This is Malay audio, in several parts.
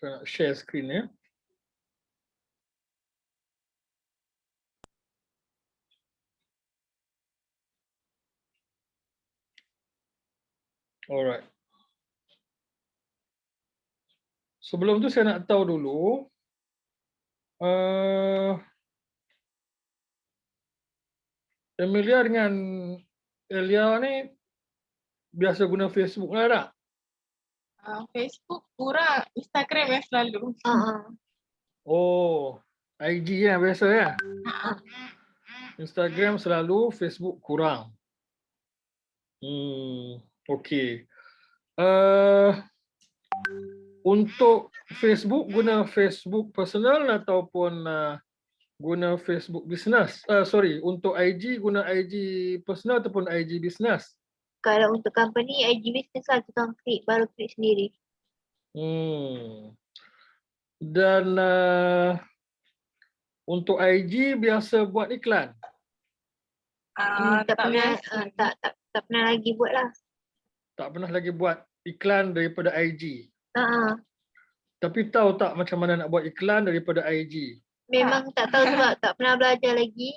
Saya nak share screen ya. Alright. Sebelum tu saya nak tahu dulu, Emilia dengan Elia ni biasa guna Facebook lah tak? Facebook kurang, Instagram yang selalu. Oh, IG ya biasa ya? Instagram selalu, Facebook kurang. Okey. Untuk Facebook, guna Facebook personal ataupun guna Facebook business? Untuk IG, guna IG personal ataupun IG business? Kalau untuk company, IG business lah kita baru klik sendiri. Dan untuk IG biasa buat iklan? Tak pernah lagi buat lah. Tak pernah lagi buat iklan daripada IG? Tapi tahu tak macam mana nak buat iklan daripada IG? Memang tak tahu sebab tak pernah belajar lagi.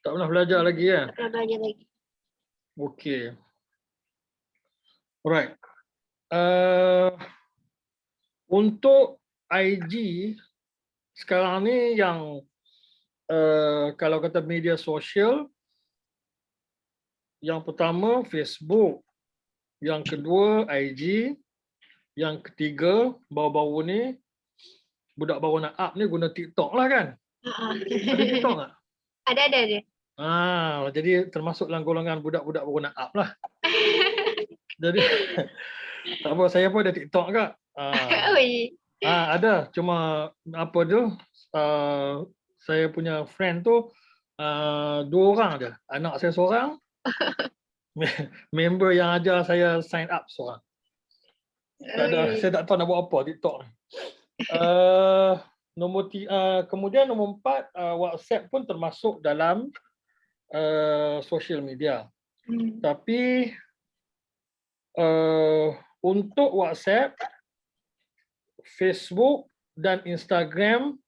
Tak pernah belajar lagi ya? Tak pernah belajar lagi. Okey. Alright. Untuk IG sekarang ni yang kalau kata media sosial, yang pertama Facebook, yang kedua IG, yang ketiga baru-baru ni budak baru nak up ni guna TikTok lah kan? Ada TikTok tak? Ada. Jadi termasuk dalam golongan budak-budak baru nak up lah. Jadi tak apa, saya pun ada TikTok kak. Ada, cuma apa tu, saya punya friend tu 2 orang je. Anak saya seorang, member yang ajar saya sign up seorang. Saya tak tahu nak buat apa TikTok ni. Kemudian nombor 4, WhatsApp pun termasuk dalam social media. Tapi untuk WhatsApp, Facebook dan Instagram,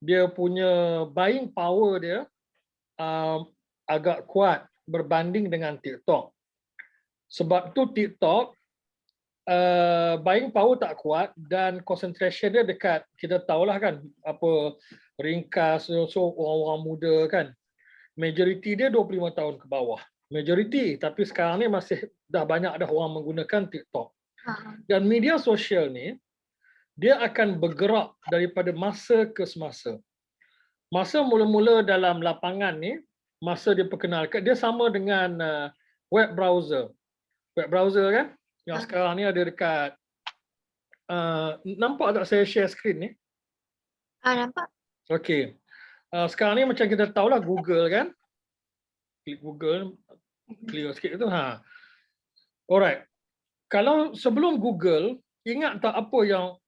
dia punya buying power dia agak kuat berbanding dengan TikTok. Sebab tu TikTok buying power tak kuat dan concentration dia dekat, kita tahulah kan, apa ringkas, so orang-orang muda kan. Majoriti dia 25 tahun ke bawah. Majoriti, tapi sekarang ni masih dah banyak orang menggunakan TikTok. Dan media sosial ni, dia akan bergerak daripada masa ke semasa. Masa mula-mula dalam lapangan ni, masa dia perkenalkan, dia sama dengan web browser. Web browser kan? Yang sekarang ni ada dekat, nampak tak saya share screen ni? Nampak. Okey. Sekarang ni macam kita tahulah Google kan? Klik Google, clear sikit tu. Alright. Kalau sebelum Google, ingat tak apa yang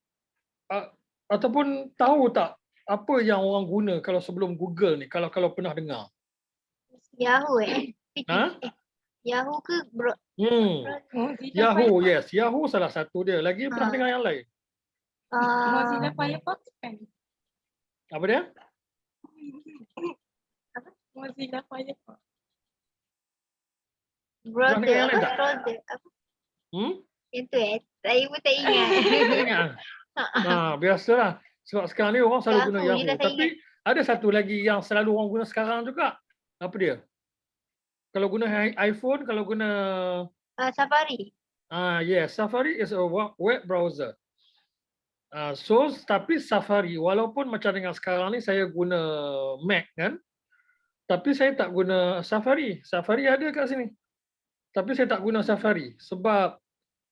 ataupun tahu tak apa yang orang guna kalau sebelum Google ni, kalau pernah dengar? Yahoo Yahoo ke Yahoo, yes. Yahoo salah satu dia. Lagi pernah dengar yang lain? Mozilla Firefox kan? Apa dia? Mozilla Firefox. Browser. Yang tu saya pun tak ingat. Biasalah. Sebab sekarang ni orang selalu guna Yahoo. Tapi ada satu lagi yang selalu orang guna sekarang juga. Apa dia? Kalau guna iPhone, kalau guna Safari. Yes, Safari is a web browser. Tapi Safari, walaupun macam dengan sekarang ni saya guna Mac kan, tapi saya tak guna Safari. Safari ada kat sini. Tapi saya tak guna Safari sebab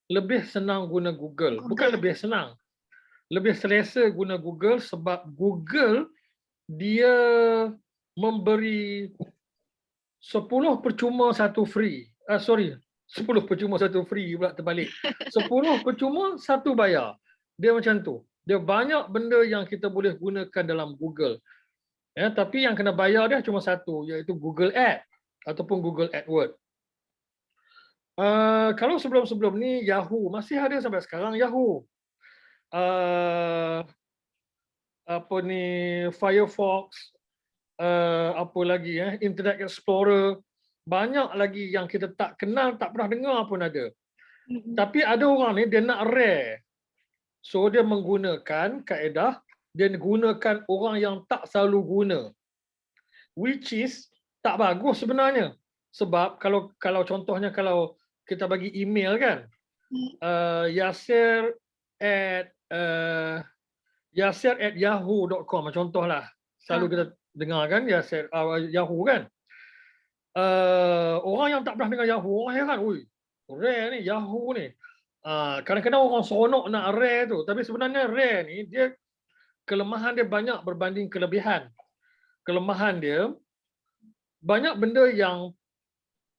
lebih senang guna Google. Bukan lebih senang. Lebih selesa guna Google sebab Google dia memberi 10 percuma 1 free. 10 percuma 1 free pula terbalik. 10 percuma 1 bayar. Dia macam tu. Dia banyak benda yang kita boleh gunakan dalam Google. Tapi yang kena bayar dia cuma satu, iaitu Google Ads ataupun Google AdWords. Kalau sebelum-sebelum ni Yahoo, masih ada sampai sekarang Yahoo. apa ni, Firefox, apa lagi Internet Explorer, banyak lagi yang kita tak kenal, tak pernah dengar pun ada. Tapi ada orang ni dia nak rare. So dia menggunakan kaedah, dia gunakan orang yang tak selalu guna. Which is tak bagus sebenarnya. Sebab kalau contohnya kalau kita bagi email kan, Yasir at yahoo.com contohlah. Selalu kita dengar kan Yasir Yahoo kan. Orang yang tak pernah dengar Yahoo, orang heran, ui, rare ni Yahoo ni. Kadang-kadang orang seronok nak rare tu, tapi sebenarnya rare ni dia kelemahan dia banyak berbanding kelebihan. Kelemahan dia banyak benda yang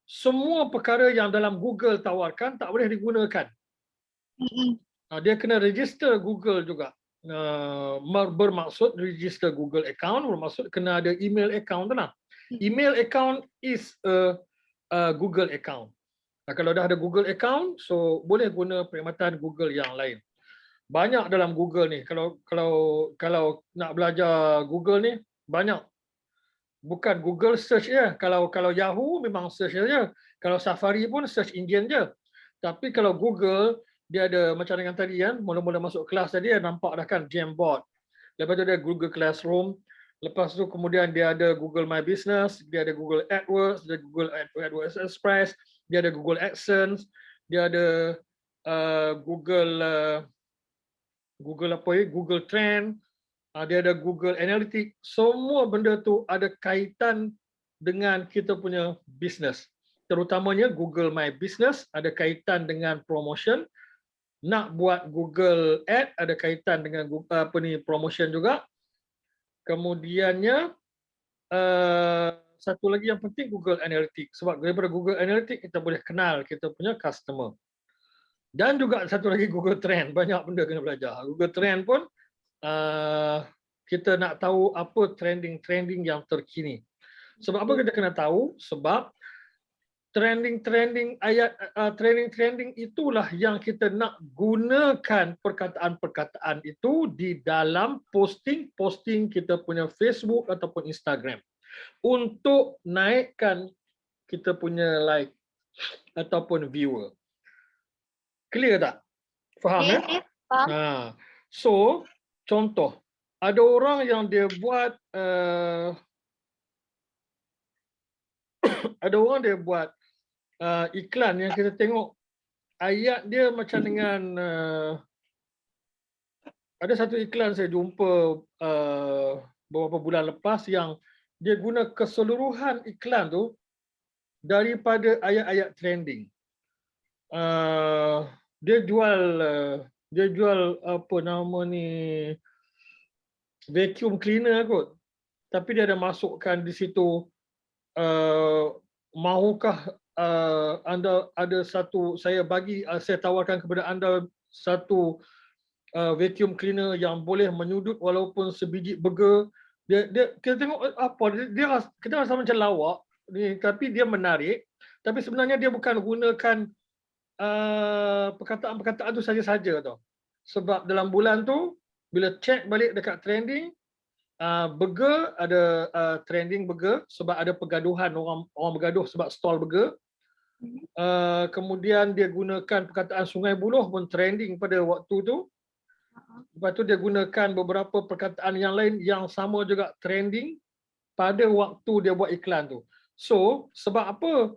semua perkara yang dalam Google tawarkan tak boleh digunakan. Dia kena register Google juga. Bermaksud register Google account, bermaksud kena ada email account tu lah. Email account is a Google account. Kalau dah ada Google account, so boleh guna perkhidmatan Google yang lain. Banyak dalam Google ni. Kalau nak belajar Google ni banyak. Bukan Google search je. Kalau Yahoo memang search je. Kalau Safari pun search engine je. Tapi kalau Google dia ada macam dengan tadi kan, mula-mula masuk kelas tadi nampak dah kan Jamboard. Lepas tu ada Google Classroom. Lepas tu kemudian dia ada Google My Business, dia ada Google AdWords, dia ada Google AdWords Express, dia ada Google AdSense, dia ada Google Trend, dia ada Google Analytics. Semua benda tu ada kaitan dengan kita punya business. Terutamanya Google My Business ada kaitan dengan promotion. Nak buat Google Ad ada kaitan dengan promotion juga. Kemudiannya satu lagi yang penting Google Analytics. Sebab daripada Google Analytics kita boleh kenal kita punya customer. Dan juga satu lagi Google Trend. Banyak benda kena belajar. Google Trend pun kita nak tahu apa trending yang terkini. Sebab apa kita kena tahu? Sebab trending itulah yang kita nak gunakan perkataan-perkataan itu di dalam posting kita punya Facebook ataupun Instagram untuk naikkan kita punya like ataupun viewer. Clear tak? Faham Faham. So contoh, ada orang yang dia buat iklan yang kita tengok ayat dia macam dengan ada satu iklan saya jumpa beberapa bulan lepas yang dia guna keseluruhan iklan tu daripada ayat-ayat trending. Dia jual apa nama ni, vacuum cleaner kot. Tapi dia ada masukkan di situ mahukah anda ada satu, saya tawarkan kepada anda satu vacuum cleaner yang boleh menyudut walaupun sebiji burger. Kita tengok apa kita rasa macam lawak ni, tapi dia menarik. Tapi sebenarnya dia bukan gunakan perkataan-perkataan tu saja-saja tau. Sebab dalam bulan tu bila check balik dekat trending, burger ada trending burger sebab ada pergaduhan, orang bergaduh sebab stall burger. Kemudian dia gunakan perkataan Sungai Buloh pun trending pada waktu tu. Lepas tu dia gunakan beberapa perkataan yang lain yang sama juga trending pada waktu dia buat iklan tu. So sebab apa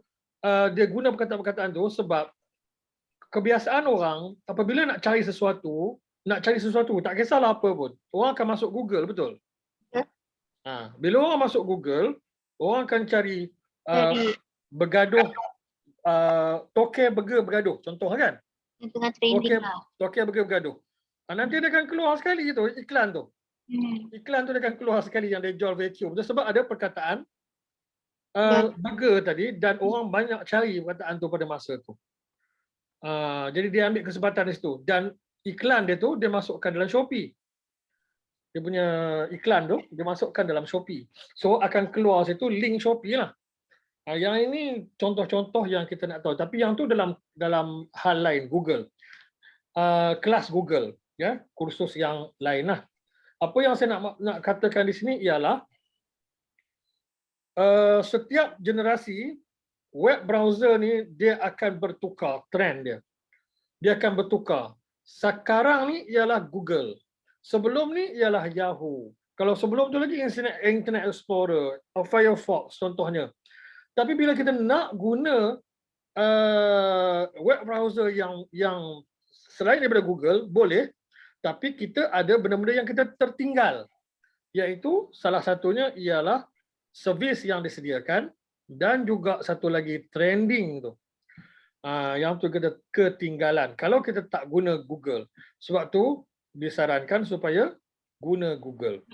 dia guna perkataan-perkataan tu? Sebab kebiasaan orang apabila nak cari sesuatu tak kisahlah apa pun, orang akan masuk Google, betul? Bila orang masuk Google, orang akan cari bergaduh, toke burger bergaduh, contoh kan? Tengah trending Toke burger bergaduh. Nanti dia akan keluar sekali tu iklan tu. Iklan tu dia akan keluar sekali yang dia jual vacuum. Sebab ada perkataan burger tadi dan orang banyak cari perkataan tu pada masa tu. Jadi dia ambil kesempatan di situ dan iklan dia tu dia masukkan dalam Shopee. Dia punya iklan tu dia masukkan dalam Shopee. So akan keluar situ link Shopee lah. Yang ini contoh-contoh yang kita nak tahu. Tapi yang tu dalam hal lain Google. Kelas Google. Ya, kursus yang lain lah. Apa yang saya nak katakan di sini ialah setiap generasi web browser ni dia akan bertukar trend dia. Dia akan bertukar. Sekarang ni ialah Google. Sebelum ni ialah Yahoo. Kalau sebelum tu lagi Internet Explorer atau Firefox contohnya. Tapi bila kita nak guna web browser yang selain daripada Google, boleh. Tapi kita ada benda-benda yang kita tertinggal. Iaitu salah satunya ialah servis yang disediakan dan juga satu lagi trending tu. Yang tu kita ketinggalan. Kalau kita tak guna Google. Sebab tu disarankan supaya guna Google.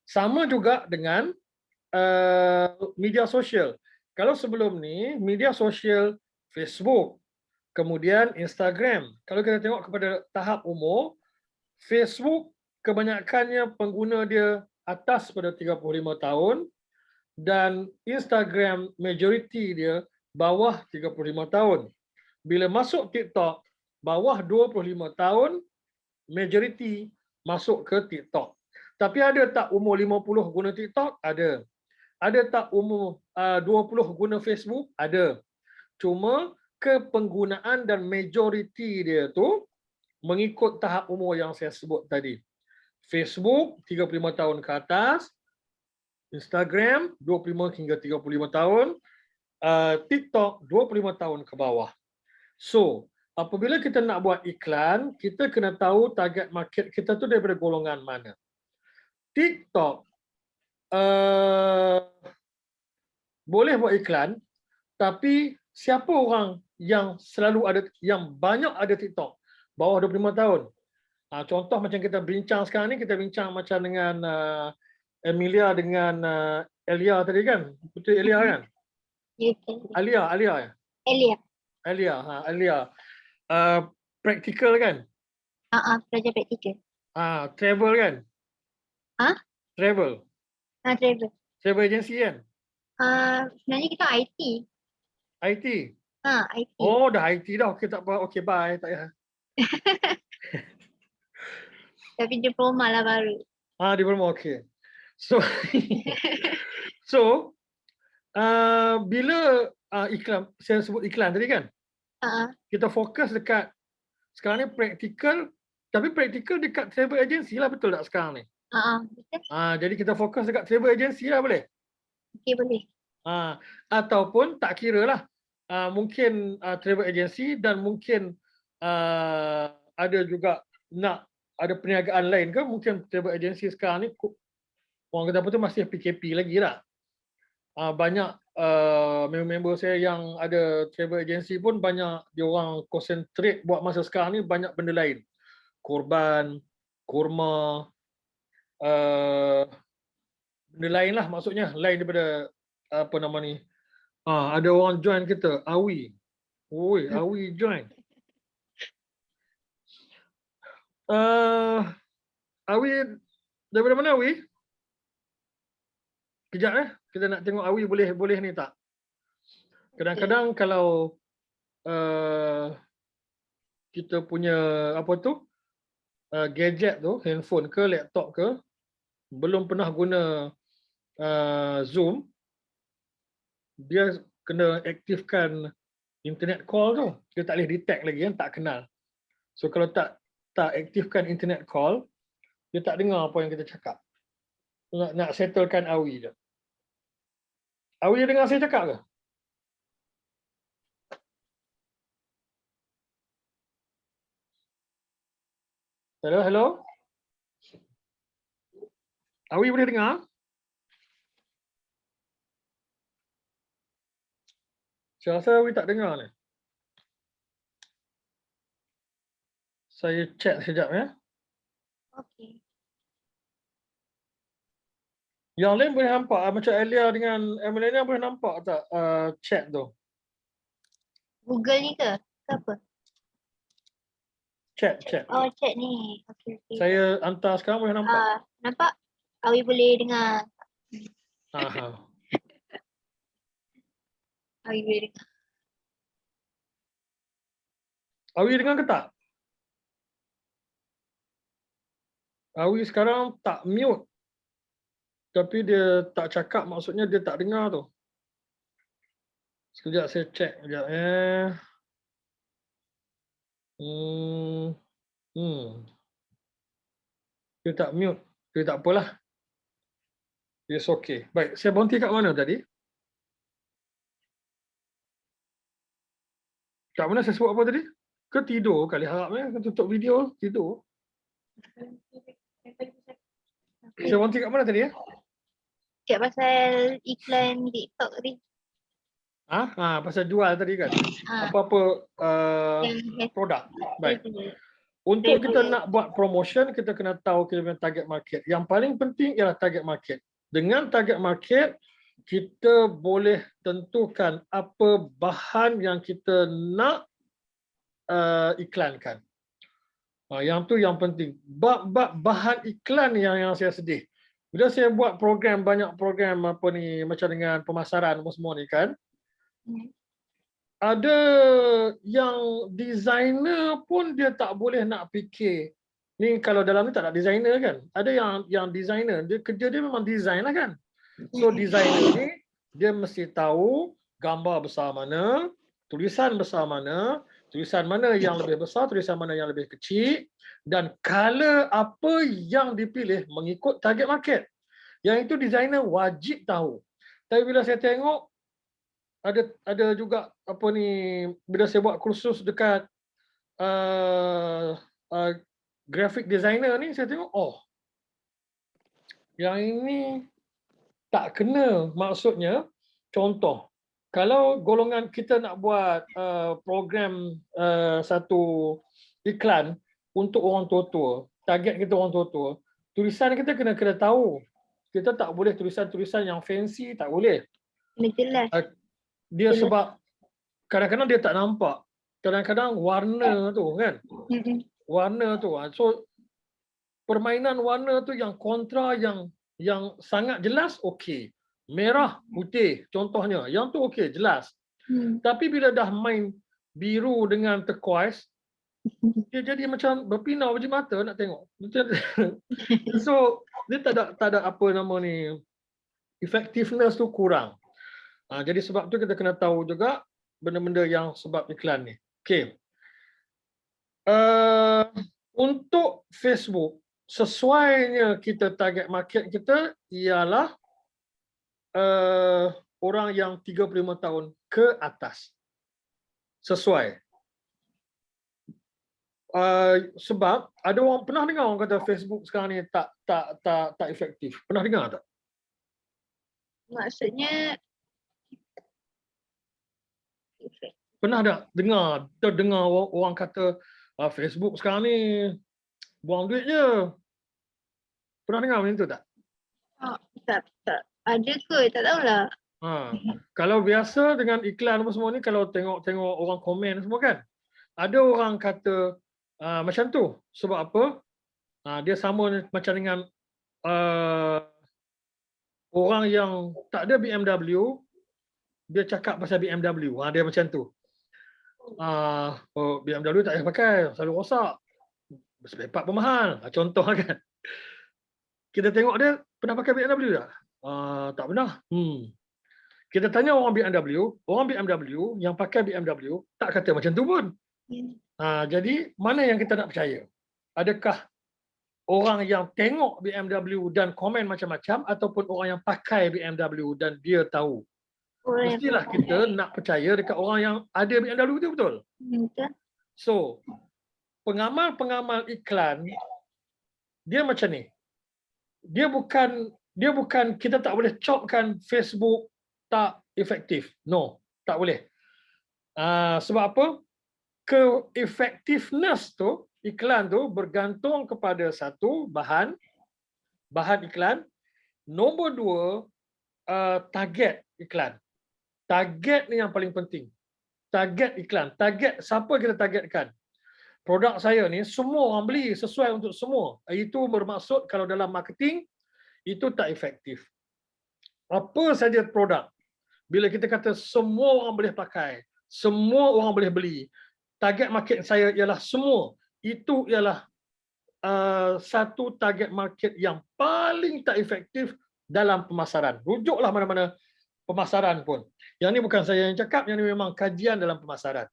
Sama juga dengan media sosial. Kalau sebelum ni media sosial Facebook, kemudian Instagram. Kalau kita tengok kepada tahap umur, Facebook kebanyakannya pengguna dia atas pada 35 tahun dan Instagram majoriti dia bawah 35 tahun. Bila masuk TikTok, bawah 25 tahun, majoriti masuk ke TikTok. Tapi ada tak umur 50 guna TikTok? Ada. Ada tak umur 20 guna Facebook? Ada. Cuma kepenggunaan dan majoriti dia tu mengikut tahap umur yang saya sebut tadi. Facebook 35 tahun ke atas, Instagram 25 hingga 35 tahun, TikTok 25 tahun ke bawah. So, apabila kita nak buat iklan, kita kena tahu target market kita tu daripada golongan mana. TikTok boleh buat iklan, tapi siapa orang yang selalu ada, yang banyak ada TikTok? Bawah 25 tahun. Contoh macam kita bincang sekarang ni, kita bincang macam dengan Emilia dengan Elia tadi kan? Betul Elia kan? Alia. Alia. Practical kan? Pelajar praktikal. Travel kan? Travel. Travel. Travel agency kan? Sebenarnya kita IT. IT? IT. Oh, dah IT dah. Okey, tak apa. Okey, bye. Tak payah. Tapi diploma lah baru. Diploma, okey. So, bila iklan, saya sebut iklan tadi kan? Kita fokus dekat, sekarang ni praktikal, tapi praktikal dekat travel agency lah, betul tak sekarang ni? Betul. Jadi kita fokus dekat travel agency lah, boleh? Okey, boleh. Ataupun tak kira lah. Mungkin travel agency dan mungkin ada juga nak ada perniagaan lain ke, mungkin travel agency sekarang ni orang kata apa tu masih PKP lagi lah. Banyak member-member saya yang ada travel agency pun banyak dia orang concentrate buat masa sekarang ni banyak benda lain. Korban, kurma, benda lain lah maksudnya, lain daripada apa nama ni. Ada orang join kita, Awi. Awi join. Awi daripada mana Awi? Kejap kita nak tengok Awi boleh ni tak? Kadang-kadang kalau kita punya apa tu gadget tu, handphone ke laptop ke, belum pernah guna Zoom, dia kena aktifkan internet call tu. Dia tak boleh detect lagi kan, tak kenal. So kalau tak aktifkan internet call, dia tak dengar apa yang kita cakap. Nak settlekan Awi je. Awi dengar saya cakap ke? Hello? Awi boleh dengar? Saya rasa Awi tak dengar ni. Saya chat sekejap ya. Okey. Yang lain boleh nampak macam Elia dengan Emiliana boleh nampak tak chat tu? Google ni ke? Ke apa? Chat. Oh, chat ni. Okey. Saya hantar sekarang boleh nampak. Nampak? Awi boleh dengar. Awi boleh dengar. Awi dengar ke tak? Awi sekarang tak mute. Tapi dia tak cakap, maksudnya dia tak dengar tu. Sekejap saya check sekejap Dia tak mute. Dia tak apalah. It's okay. Baik, saya berhenti kat mana tadi? Kat mana saya sebut apa tadi? Ke tidur kali harapnya, tutup video, tidur. Saya berhenti kat mana tadi ya? Cakap pasal iklan TikTok tadi. Pasal jual tadi kan? Ha. Apa-apa Yang produk. Baik. boleh. Untuk kita Boleh. nak buat promotion, kita kena tahu kita punya target market. Yang paling penting ialah target market. Dengan target market, kita boleh tentukan apa bahan yang kita nak iklankan. Yang tu yang penting. Bab bahan iklan yang saya sedih. Bila saya buat program, banyak program apa ni macam dengan pemasaran semua ni kan, ada yang designer pun dia tak boleh nak fikir. Ni kalau dalam ni tak ada designer kan. Ada yang designer, dia kerja dia memang design lah kan. So designer ni dia mesti tahu gambar besar mana, tulisan besar mana, tulisan mana yang lebih besar, tulisan mana yang lebih kecil, dan color apa yang dipilih mengikut target market. Yang itu designer wajib tahu. Tapi bila saya tengok ada juga apa ni, bila saya buat kursus dekat graphic designer ni, saya tengok yang ini tak kena. Maksudnya contoh, kalau golongan kita nak buat program satu iklan untuk orang tua-tua, target kita orang tua-tua, tulisan kita kena tahu. Kita tak boleh tulisan-tulisan yang fancy, tak boleh. Kena jelas. Dia sebab kadang-kadang dia tak nampak. Kadang-kadang warna tu kan. Warna tu. So permainan warna tu yang kontra yang sangat jelas okey. Merah, putih contohnya. Yang tu okey, jelas. Tapi bila dah main biru dengan turquoise, dia jadi macam berpinau biji mata nak tengok. So dia tak ada apa nama ni, effectiveness tu kurang. Jadi sebab tu kita kena tahu juga benda-benda yang sebab iklan ni. Okey. Untuk Facebook, sesuainya kita target market kita ialah orang yang 35 tahun ke atas. Sesuai. Sebab ada orang pernah dengar orang kata Facebook sekarang ni tak efektif. Pernah dengar tak? Maksudnya Pernah tak terdengar orang kata Facebook sekarang ni buang duit je. Pernah dengar macam tu tak? tak. Ada ke? Tak tahulah. Kalau biasa dengan iklan apa semua ni, kalau tengok orang komen semua kan, ada orang kata macam tu. Sebab apa? Dia sama macam dengan orang yang tak ada BMW, dia cakap pasal BMW. Dia macam tu. BMW tak payah pakai, selalu rosak. Spare part pun mahal. Contoh kan. Kita tengok dia pernah pakai BMW tak? Tak pernah. Kita tanya orang BMW yang pakai BMW tak kata macam tu pun. Jadi mana yang kita nak percaya? Adakah orang yang tengok BMW dan komen macam-macam ataupun orang yang pakai BMW dan dia tahu? Mestilah kita nak percaya dekat orang yang ada BMW tu, betul? Betul. So, pengamal iklan dia macam ni. Dia bukan kita tak boleh copkan Facebook tak efektif. No, tak boleh. Sebab apa? Ke-effectiveness tu, iklan tu bergantung kepada satu, bahan iklan. Nombor dua, target iklan. Target ni yang paling penting. Target iklan. Target, siapa kita targetkan? Produk saya ni semua orang beli, sesuai untuk semua. Itu bermaksud kalau dalam marketing, itu tak efektif. Apa saja produk, bila kita kata semua orang boleh pakai, semua orang boleh beli, target market saya ialah semua, itu ialah satu target market yang paling tak efektif dalam pemasaran. Rujuklah mana-mana pemasaran pun. Yang ni bukan saya yang cakap, yang ni memang kajian dalam pemasaran.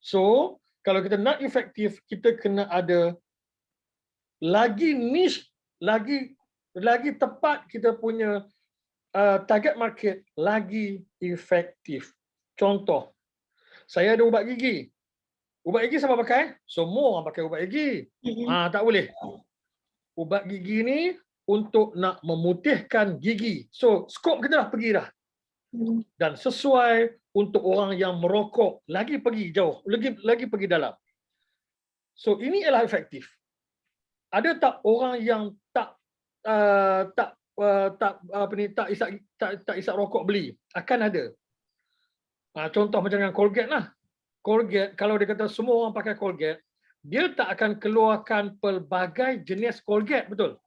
So, kalau kita nak efektif, kita kena ada lagi niche, lagi tepat kita punya target market, lagi efektif. Contoh, saya ada ubat gigi. Ubat gigi siapa pakai? Semua orang pakai ubat gigi. Tak boleh. Ubat gigi ni untuk nak memutihkan gigi. So, skop kita dah pergi dah. Dan sesuai untuk orang yang merokok, lagi pergi jauh, lagi pergi dalam. So, ini ialah efektif. Ada tak orang yang tak isap rokok beli? Akan ada. Contoh macam dengan Colgate lah. Colgate, kalau dia kata semua orang pakai Colgate, dia tak akan keluarkan pelbagai jenis Colgate, betul?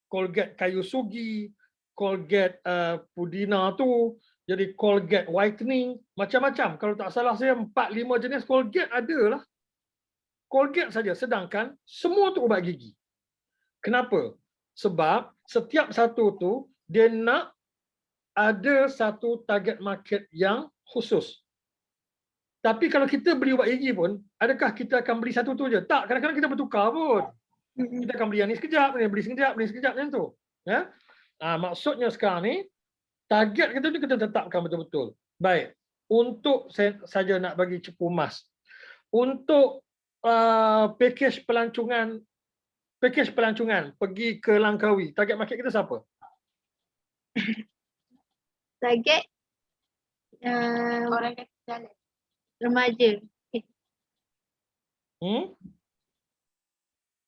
Colgate kayu sugi, Colgate pudina tu, jadi Colgate whitening, macam-macam. Kalau tak salah saya 4-5 jenis Colgate ada lah. Colgate saja, sedangkan semua tu ubat gigi. Kenapa? Sebab setiap satu tu dia nak ada satu target market yang khusus. Tapi kalau kita beli ubat gigi pun, adakah kita akan beli satu tu je? Tak, kadang-kadang kita bertukar pun. Kita akan beli yang ni sekejap, beli sekejap macam tu. Ya? Maksudnya sekarang ni, target kita tu kita tetapkan betul-betul. Baik, untuk saya saja nak bagi cepu emas. Untuk pakej pelancongan pergi ke Langkawi, target market kita siapa? Target Orang kata jalan. remaja.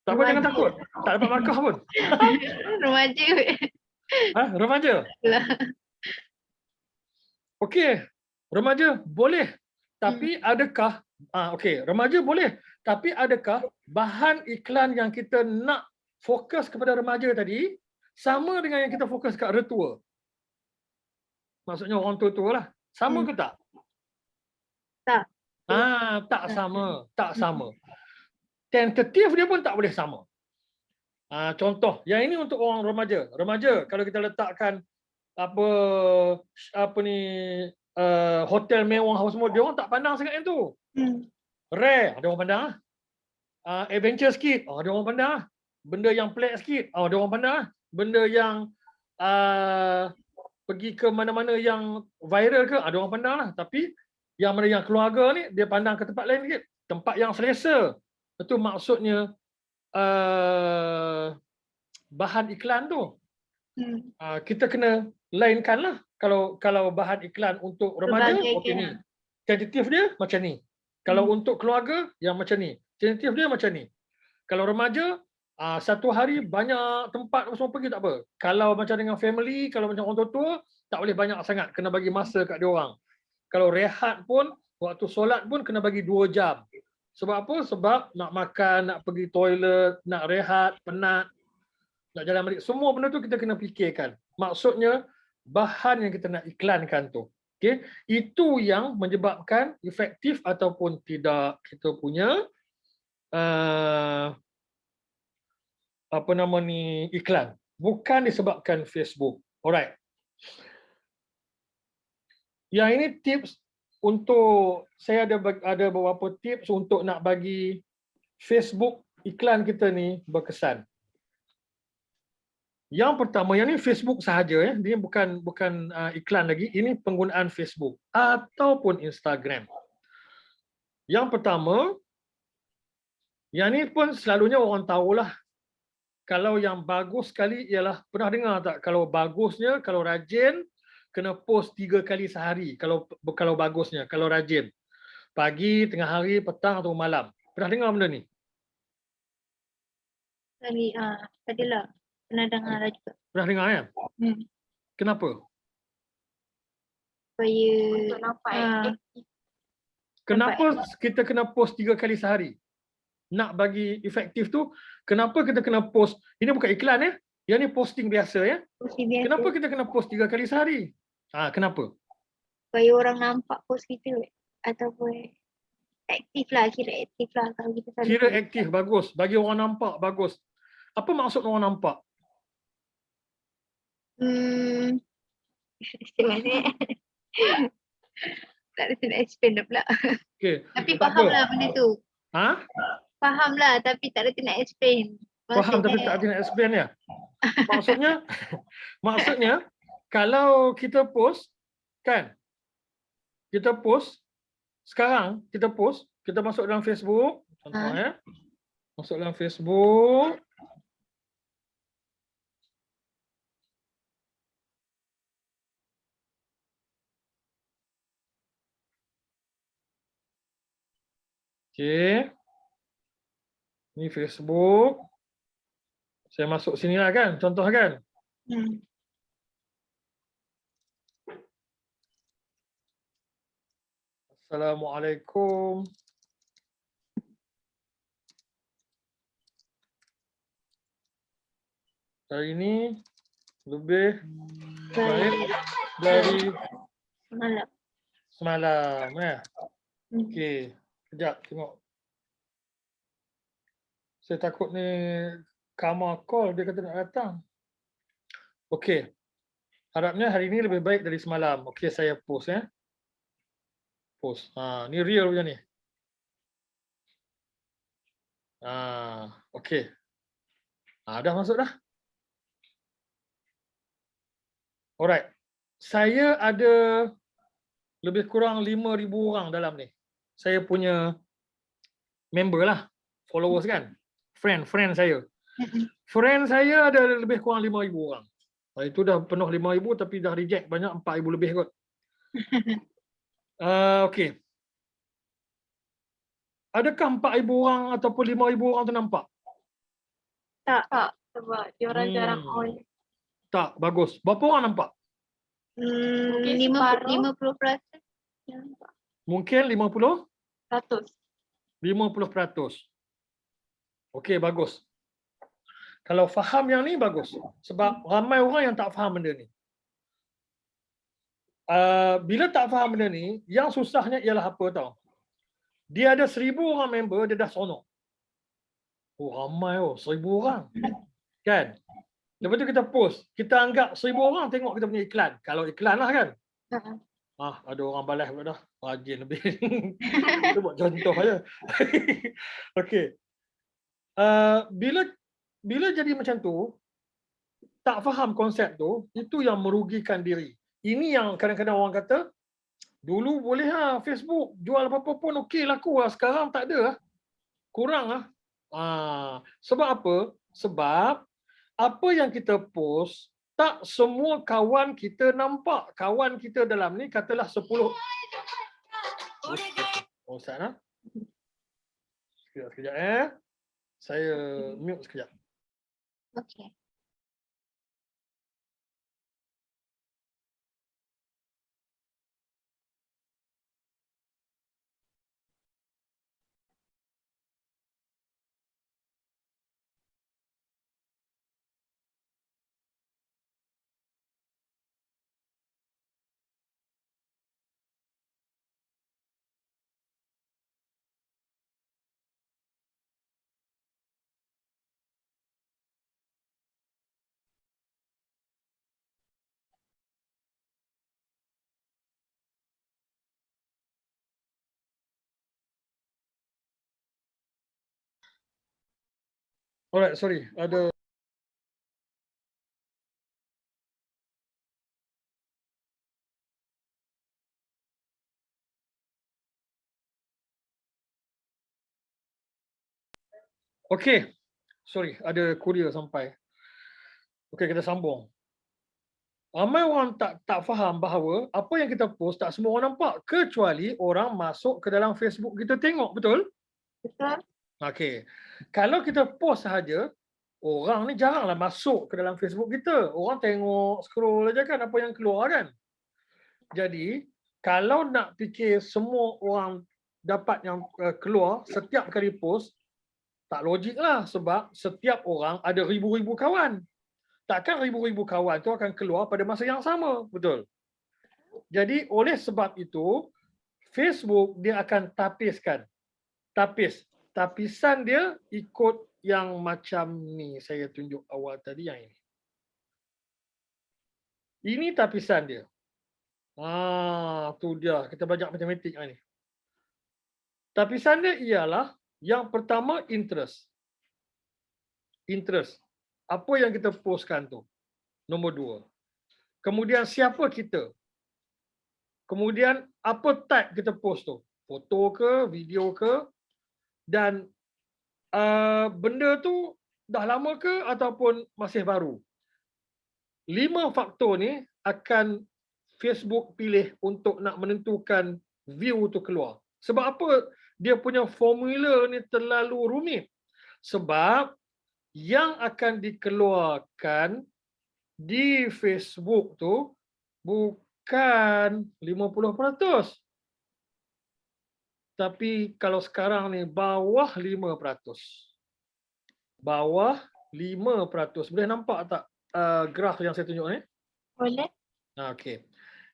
Tak apa, jangan takut. Tak dapat markah pun. Remaja. Remaja? Okey, remaja boleh. Tapi adakah, remaja boleh. Tapi adakah bahan iklan yang kita nak fokus kepada remaja tadi sama dengan yang kita fokus kat retua? Maksudnya orang tua-tua lah. Sama ke tak? Tak. Tak sama. Tak sama. Tentatif dia pun tak boleh sama. Contoh, yang ini untuk orang remaja. Remaja, kalau kita letakkan hotel mewah semua, dia orang tak pandang sangat yang tu. Rare, ada orang pandang. Adventure sikit, ada orang pandang. Benda yang pelik sikit, ada orang pandang. Benda yang pergi ke mana-mana yang viral ke, ada orang pandang lah. Tapi yang mana yang keluarga ni, dia pandang ke tempat lain sikit. Tempat yang selesa. Itu maksudnya bahan iklan tu. Kita kena lainkan lah. Kalau bahan iklan untuk remaja, okey ni. Tentatif dia macam ni. Kalau untuk keluarga, yang macam ni. Tentatif dia macam ni. Kalau remaja, satu hari banyak tempat semua pergi tak apa. Kalau macam dengan family, kalau macam orang tua-tua, tak boleh banyak sangat. Kena bagi masa kat dia orang. Kalau rehat pun, waktu solat pun kena bagi 2 jam. Sebab apa? Sebab nak makan, nak pergi toilet, nak rehat, penat, nak jalan balik. Semua benda tu kita kena fikirkan. Maksudnya, bahan yang kita nak iklankan tu. Okay? Itu yang menyebabkan efektif ataupun tidak kita punya iklan. Bukan disebabkan Facebook. Alright. Yang ini tips untuk saya ada beberapa tips untuk nak bagi Facebook iklan kita ni berkesan. Yang pertama, yang ni Facebook sahaja ya. Dia bukan iklan lagi. Ini penggunaan Facebook ataupun Instagram. Yang pertama, yang ni pun selalunya orang tahulah. Kalau yang bagus sekali ialah, pernah dengar tak? Kalau bagusnya, kalau rajin, kena post 3 kali sehari. Kalau bagusnya, kalau rajin. Pagi, tengah hari, petang atau malam. Pernah dengar benda ni? Adalah. Pernah dengar juga. Pernah dengar kan? Kenapa? Supaya Untuk nampak aktif. Kenapa kita kena post 3 kali sehari? Nak bagi efektif tu, kenapa kita kena post? Ini bukan iklan ya. Yang ni posting biasa ya. Kenapa kita kena post 3 kali sehari? Kenapa? Supaya orang nampak post kita ataupun Aktif lah, kira aktif lah kalau kita selalu Kira tulis. aktif, bagus. Bagi orang nampak, bagus. Apa maksud orang nampak? Macam mana? Tak ada nak explain dah pula. Okey, Tapi tak faham apa. lah benda tu. Ha? Faham lah tapi tak ada nak explain. Faham tapi tak ada nak explain ya? Maksudnya, maksudnya kalau kita post, kan? Kita post, sekarang kita post, kita masuk dalam Facebook, contoh ya. Masuk dalam Facebook. Okey. Ni Facebook. Saya masuk sini lah kan, contoh kan. Assalamualaikum. Hari ini lebih baik dari Semalam. semalam ya. Okey, kejap tengok. Saya takut ni Karma call dia kata nak datang. Okey. Harapnya hari ini lebih baik dari semalam. Okey, saya post ya. Post. Ni real punya ni. Okey. Dah masuk dah. Alright. Saya ada lebih kurang 5,000 orang dalam ni. Saya punya member lah. Followers kan. Friend saya. Friend saya ada lebih kurang 5,000 orang. Itu dah penuh 5,000 tapi dah reject banyak 4,000 lebih kot. Okey. Adakah 4,000 orang ataupun 5,000 orang tu nampak? Tak. Sebab dia orang jarang on. Tak, bagus. Berapa orang nampak? Mungkin 50%. Mungkin 50? 100. 50%. Okey, bagus. Kalau faham yang ni, bagus. Sebab ramai orang yang tak faham benda ni. Bila tak faham benda ni, yang susahnya ialah apa tau? Dia ada 1,000 orang member, dia dah seronok. Oh, ramai 1,000 orang. Kan? Lepas tu kita post. Kita anggap 1,000 orang tengok kita punya iklan. Kalau iklan lah kan? Ada orang balas pula dah. Rajin lebih. Kita buat contoh aja. Okey. Bila jadi macam tu, tak faham konsep tu, itu yang merugikan diri. Ini yang kadang-kadang orang kata, dulu boleh lah Facebook, jual apa-apa pun okey laku lah. Sekarang tak ada lah. Kurang lah. Sebab apa? Sebab apa yang kita post, tak semua kawan kita nampak. Kawan kita dalam ni katalah 10. Ustaz lah. Sekejap. Saya mute sekejap. Okey. Alright, sorry. Ada Okey. Sorry, ada kurier sampai. Okey, kita sambung. Ramai orang tak faham bahawa apa yang kita post tak semua orang nampak kecuali orang masuk ke dalam Facebook kita tengok, betul? Betul. Okey. Kalau kita post sahaja, orang ni jaranglah masuk ke dalam Facebook kita. Orang tengok, scroll aja kan apa yang keluar kan. Jadi, kalau nak fikir semua orang dapat yang keluar setiap kali post, tak logik lah sebab setiap orang ada ribu-ribu kawan. Takkan ribu-ribu kawan tu akan keluar pada masa yang sama, betul? Jadi oleh sebab itu, Facebook dia akan tapiskan. Tapis. Tapisan dia ikut yang macam ni. Saya tunjuk awal tadi yang ini. Ini tapisan dia. Tu dia. Kita belajar matematik ni. Tapisan dia ialah yang pertama interest. Interest. Apa yang kita postkan tu. Nombor 2. Kemudian siapa kita. Kemudian apa type kita post tu. Foto ke, video ke. Dan benda tu dah lama ke ataupun masih baru. 5 faktor ni akan Facebook pilih untuk nak menentukan view tu keluar. Sebab apa dia punya formula ni terlalu rumit? Sebab yang akan dikeluarkan di Facebook tu bukan 50%. Tapi kalau sekarang ni bawah 5%. Bawah 5%. Boleh nampak tak graf yang saya tunjuk ni? Boleh. Okey.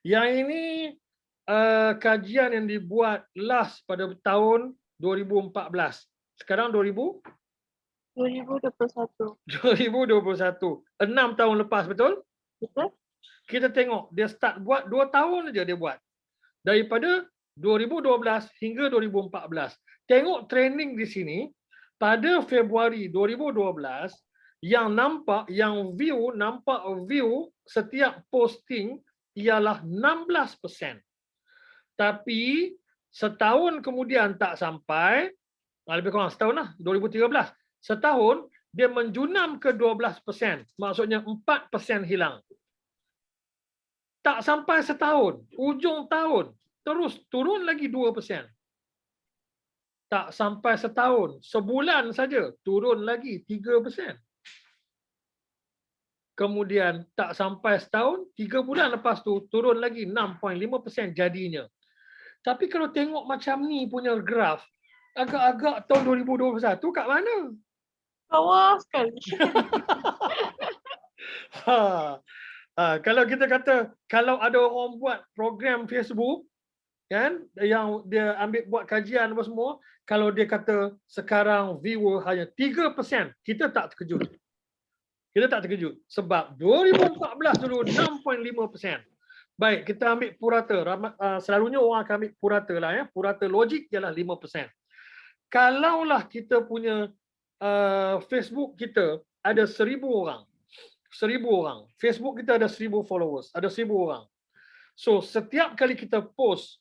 Yang ini kajian yang dibuat last pada tahun 2014. Sekarang 2021. 2021. 6 tahun lepas, betul? Betul? Kita tengok dia start buat 2 tahun aja dia buat. Daripada 2012 hingga 2014. Tengok trending di sini pada Februari 2012 yang nampak view setiap posting ialah 16%. Tapi setahun kemudian tak sampai, lebih kurang setahun lah, 2013. Setahun dia menjunam ke 12%. Maksudnya 4% hilang. Tak sampai setahun, ujung tahun terus turun lagi 2%. Tak sampai setahun, sebulan saja turun lagi 3%. Kemudian tak sampai setahun, 3 bulan lepas tu turun lagi 6.5% jadinya. Tapi kalau tengok macam ni punya graf, agak-agak tahun 2021 kat mana? Bawah sekali. Kalau kita kata, kalau ada orang buat program Facebook, kan, yang dia ambil buat kajian apa semua, kalau dia kata sekarang viewer hanya 3%, kita tak terkejut. Kita tak terkejut. Sebab 2014 dulu 6.5%. Baik, kita ambil purata. Selalunya orang akan ambil purata lah. Ya. Purata logik ialah 5%. Kalaulah kita punya Facebook kita ada 1,000 orang. 1,000 orang. Facebook kita ada 1,000 followers. Ada 1,000 orang. So, setiap kali kita post,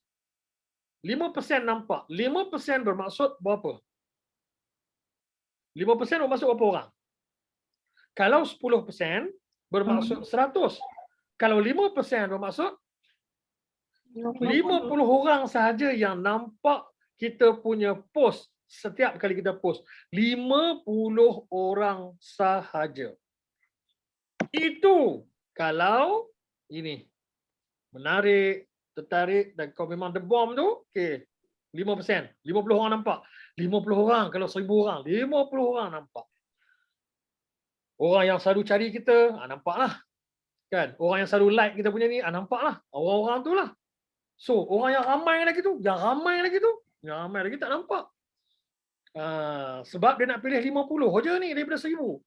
5% nampak. 5% bermaksud berapa? 5% bermaksud berapa orang? Kalau 10% bermaksud 100. Kalau 5% bermaksud 50 orang sahaja yang nampak kita punya post setiap kali kita post. 50 orang sahaja. Itu kalau ini menarik, tertarik dan kau memang the bomb tu, okey. 5%, 50 orang nampak. 50 orang kalau 1,000 orang, 50 orang nampak. Orang yang selalu cari kita, nampaklah. Kan? Orang yang selalu like kita punya ni, nampaklah. Orang-orang tu lah. So, orang yang ramai lagi tu, yang ramai lagi tak nampak. Sebab dia nak pilih 50 je ni daripada 1,000.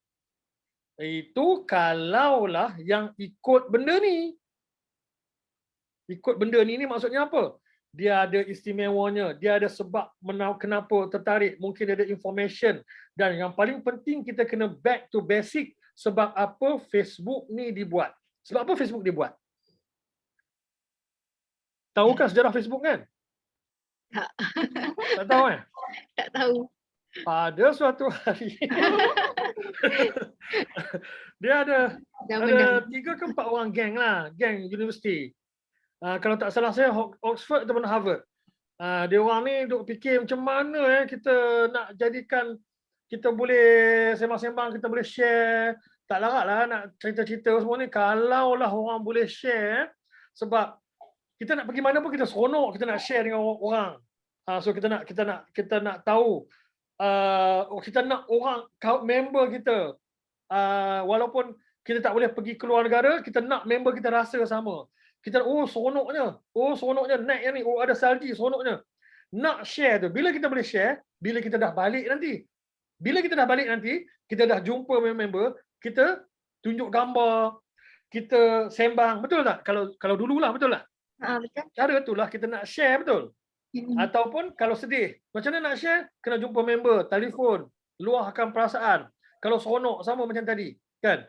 Itu kalaulah yang ikut benda ni. Ikut benda ni maksudnya apa? Dia ada istimewanya, dia ada sebab kenapa tertarik, mungkin ada information. Dan yang paling penting kita kena back to basic. Sebab apa Facebook ni dibuat? Sebab apa Facebook dibuat? Tahukah sejarah Facebook kan? Tak. Tak tahu kan? Tak tahu. Pada suatu hari dia ada 3 ke 4 orang geng lah, geng universiti. Kalau tak salah saya Oxford ataupun Harvard. Dia orang ni duk fikir macam mana kita nak jadikan, kita boleh sembang-sembang, kita boleh share. Tak larat lah nak cerita-cerita semua ni. Kalaulah orang boleh share, sebab kita nak pergi mana pun kita seronok, kita nak share dengan orang. So kita nak tahu, kita nak orang member kita, walaupun kita tak boleh pergi keluar negara, kita nak member kita rasa sama. Kita seronoknya naik yang ni, ada salji, seronoknya. Nak share tu. Bila kita boleh share, bila kita dah balik nanti. Bila kita dah balik nanti, kita dah jumpa member, kita tunjuk gambar, kita sembang, betul tak? Kalau dululah, betul tak? Betul. Cara itulah kita nak share, betul? Ataupun kalau sedih, macam mana nak share? Kena jumpa member, telefon, luahkan perasaan. Kalau seronok, sama macam tadi, kan?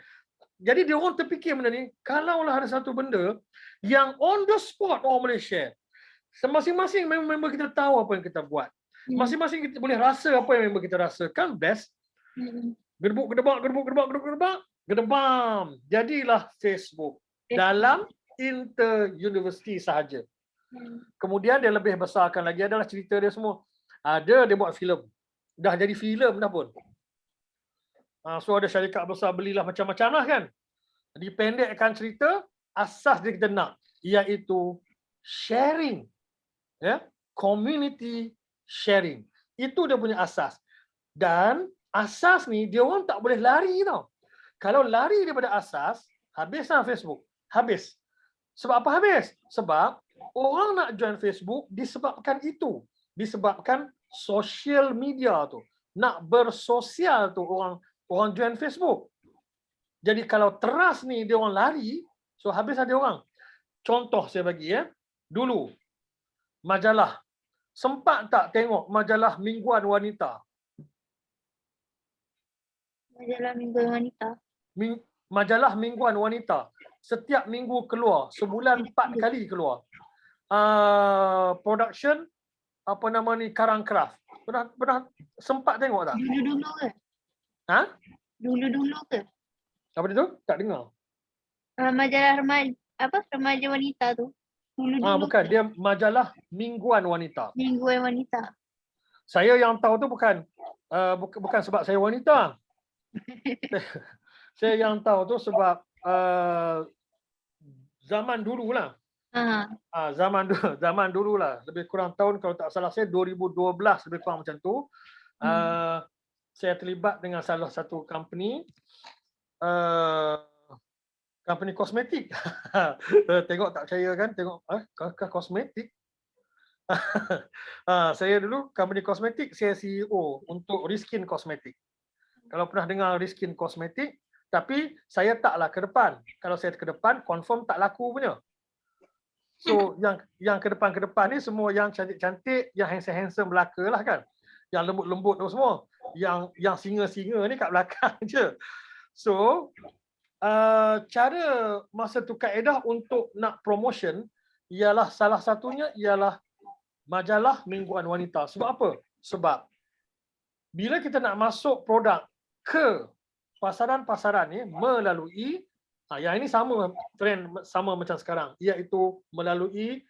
Jadi dia orang terfikir benda ni, kalaulah ada satu benda yang on the spot orang boleh share. Masing-masing member kita tahu apa yang kita buat. Masing-masing kita boleh rasa apa yang member kita rasa. Kan best? Gedebuk, gedebam. Jadilah Facebook dalam inter-university sahaja. Kemudian dia lebih besarkan lagi adalah cerita dia semua. Ada dia buat filem. Dah jadi filem dah pun. So ada syarikat besar belilah macam-macam lah kan. Dipendekkan cerita, asas dia kita nak, iaitu sharing. Ya, community sharing. Itu dia punya asas. Dan asas ni dia orang tak boleh lari tau. Kalau lari daripada asas, habislah Facebook. Habis. Sebab apa habis? Sebab orang nak join Facebook disebabkan itu. Disebabkan social media tu. Nak bersosial tu orang join Facebook. Jadi kalau teras ni dia orang lari, so habislah dia orang. Contoh saya bagi ya. Dulu majalah. Sempat tak tengok majalah Mingguan Wanita? Majalah Mingguan Wanita. Majalah Mingguan Wanita. Setiap minggu keluar, sebulan 4 kali keluar. Production apa nama ni, Karang Craft. Pernah sempat tengok tak? Dulu-dulu ke? Ha? Dulu-dulu ke? Apa dia tu? Tak dengar. Majalah remaja wanita tu. Dulu-dulu. Bukan, dia majalah Mingguan Wanita. Mingguan Wanita. Saya yang tahu tu bukan sebab saya wanita. Saya yang tahu tu sebab zaman dululah. Zaman dululah. Lebih kurang tahun, kalau tak salah saya 2012 lebih kurang macam tu. Saya terlibat dengan salah satu company kosmetik. Tengok tak percaya kan? Tengok kosmetik. Saya dulu company kosmetik, saya CEO untuk Riskin Kosmetik. Kalau pernah dengar Riskin Kosmetik, tapi saya taklah ke depan. Kalau saya ke depan, confirm tak laku punya. So yang ke depan ni semua yang cantik-cantik, yang handsome-handsome belaka lah kan. Yang lembut-lembut tu semua. Yang singa-singa ni kat belakang je. So cara masa tu kaedah untuk nak promotion ialah salah satunya ialah majalah Mingguan Wanita. Sebab apa? Sebab bila kita nak masuk produk ke pasaran-pasaran ni melalui yang ini sama trend sama macam sekarang, iaitu melalui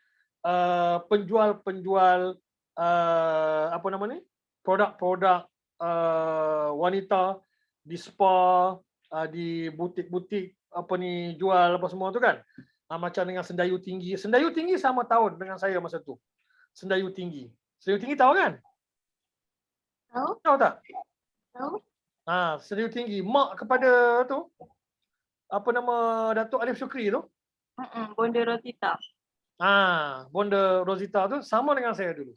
penjual-penjual apa nama ni, produk-produk wanita di spa, di butik-butik apa ni jual apa semua tu kan. Macam dengan Sendayu Tinggi. Sendayu Tinggi sama tahun dengan saya masa tu. Sendayu Tinggi. Sendayu Tinggi tahu kan? Tahu? Tahu tak? Tahu? Sendayu Tinggi. Mak kepada tu, apa nama Datuk Alif Syukri tu? Bonda Rosita. Bonda Rosita tu sama dengan saya dulu.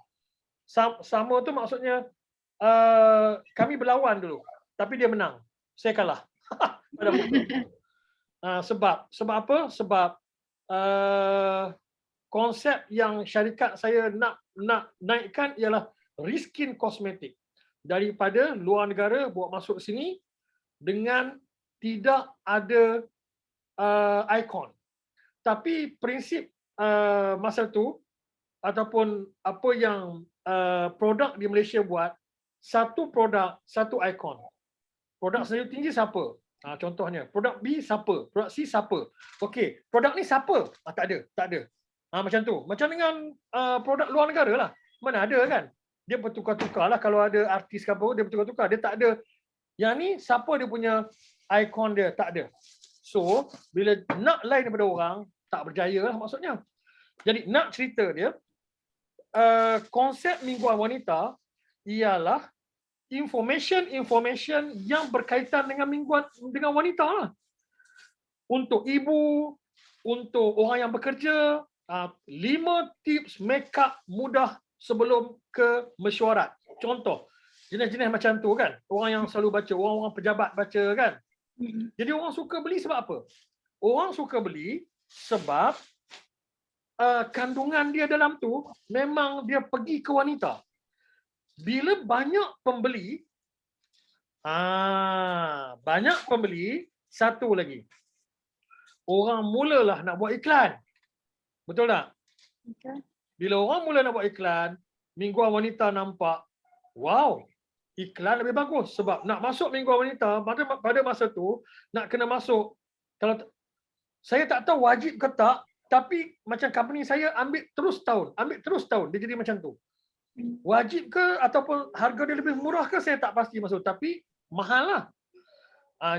Sama tu maksudnya kami berlawan dulu. Tapi dia menang. Saya kalah. Sebab apa? Sebab konsep yang syarikat saya nak naikkan ialah Riskin Kosmetik. Daripada luar negara bawa masuk sini dengan tidak ada ikon. Tapi prinsip masa tu ataupun apa yang produk di Malaysia buat, satu produk, satu ikon. Produk Sendayu Tinggi siapa? Contohnya, produk B siapa? Produk C siapa? Okey, produk ni siapa? Tak ada. Macam tu. Macam dengan produk luar negara lah. Mana ada kan? Dia bertukar-tukar lah. Kalau ada artis ke apa, dia bertukar-tukar. Dia tak ada. Yang ni, siapa dia punya ikon dia? Tak ada. So, bila nak lain daripada orang, tak berjaya lah maksudnya. Jadi, nak cerita dia, konsep Mingguan Wanita ialah information yang berkaitan dengan dengan wanita lah. Untuk ibu, untuk orang yang bekerja, 5 tips make up mudah sebelum ke mesyuarat. Contoh, jenis-jenis macam tu kan. Orang yang selalu baca, orang-orang pejabat baca kan. Jadi orang suka beli sebab apa? Orang suka beli sebab kandungan dia dalam tu memang dia pergi ke wanita. Bila banyak pembeli, satu lagi. Orang mulalah nak buat iklan. Betul tak? Betul. Bila orang mula nak buat iklan, mingguan wanita nampak, wow, iklan lebih bagus. Sebab nak masuk mingguan wanita, pada masa tu, nak kena masuk. Kalau saya tak tahu wajib ke tak, tapi macam company saya ambil terus tahun. Dia jadi macam tu. Wajib ke ataupun harga dia lebih murah ke, saya tak pasti masuk. Tapi mahal lah.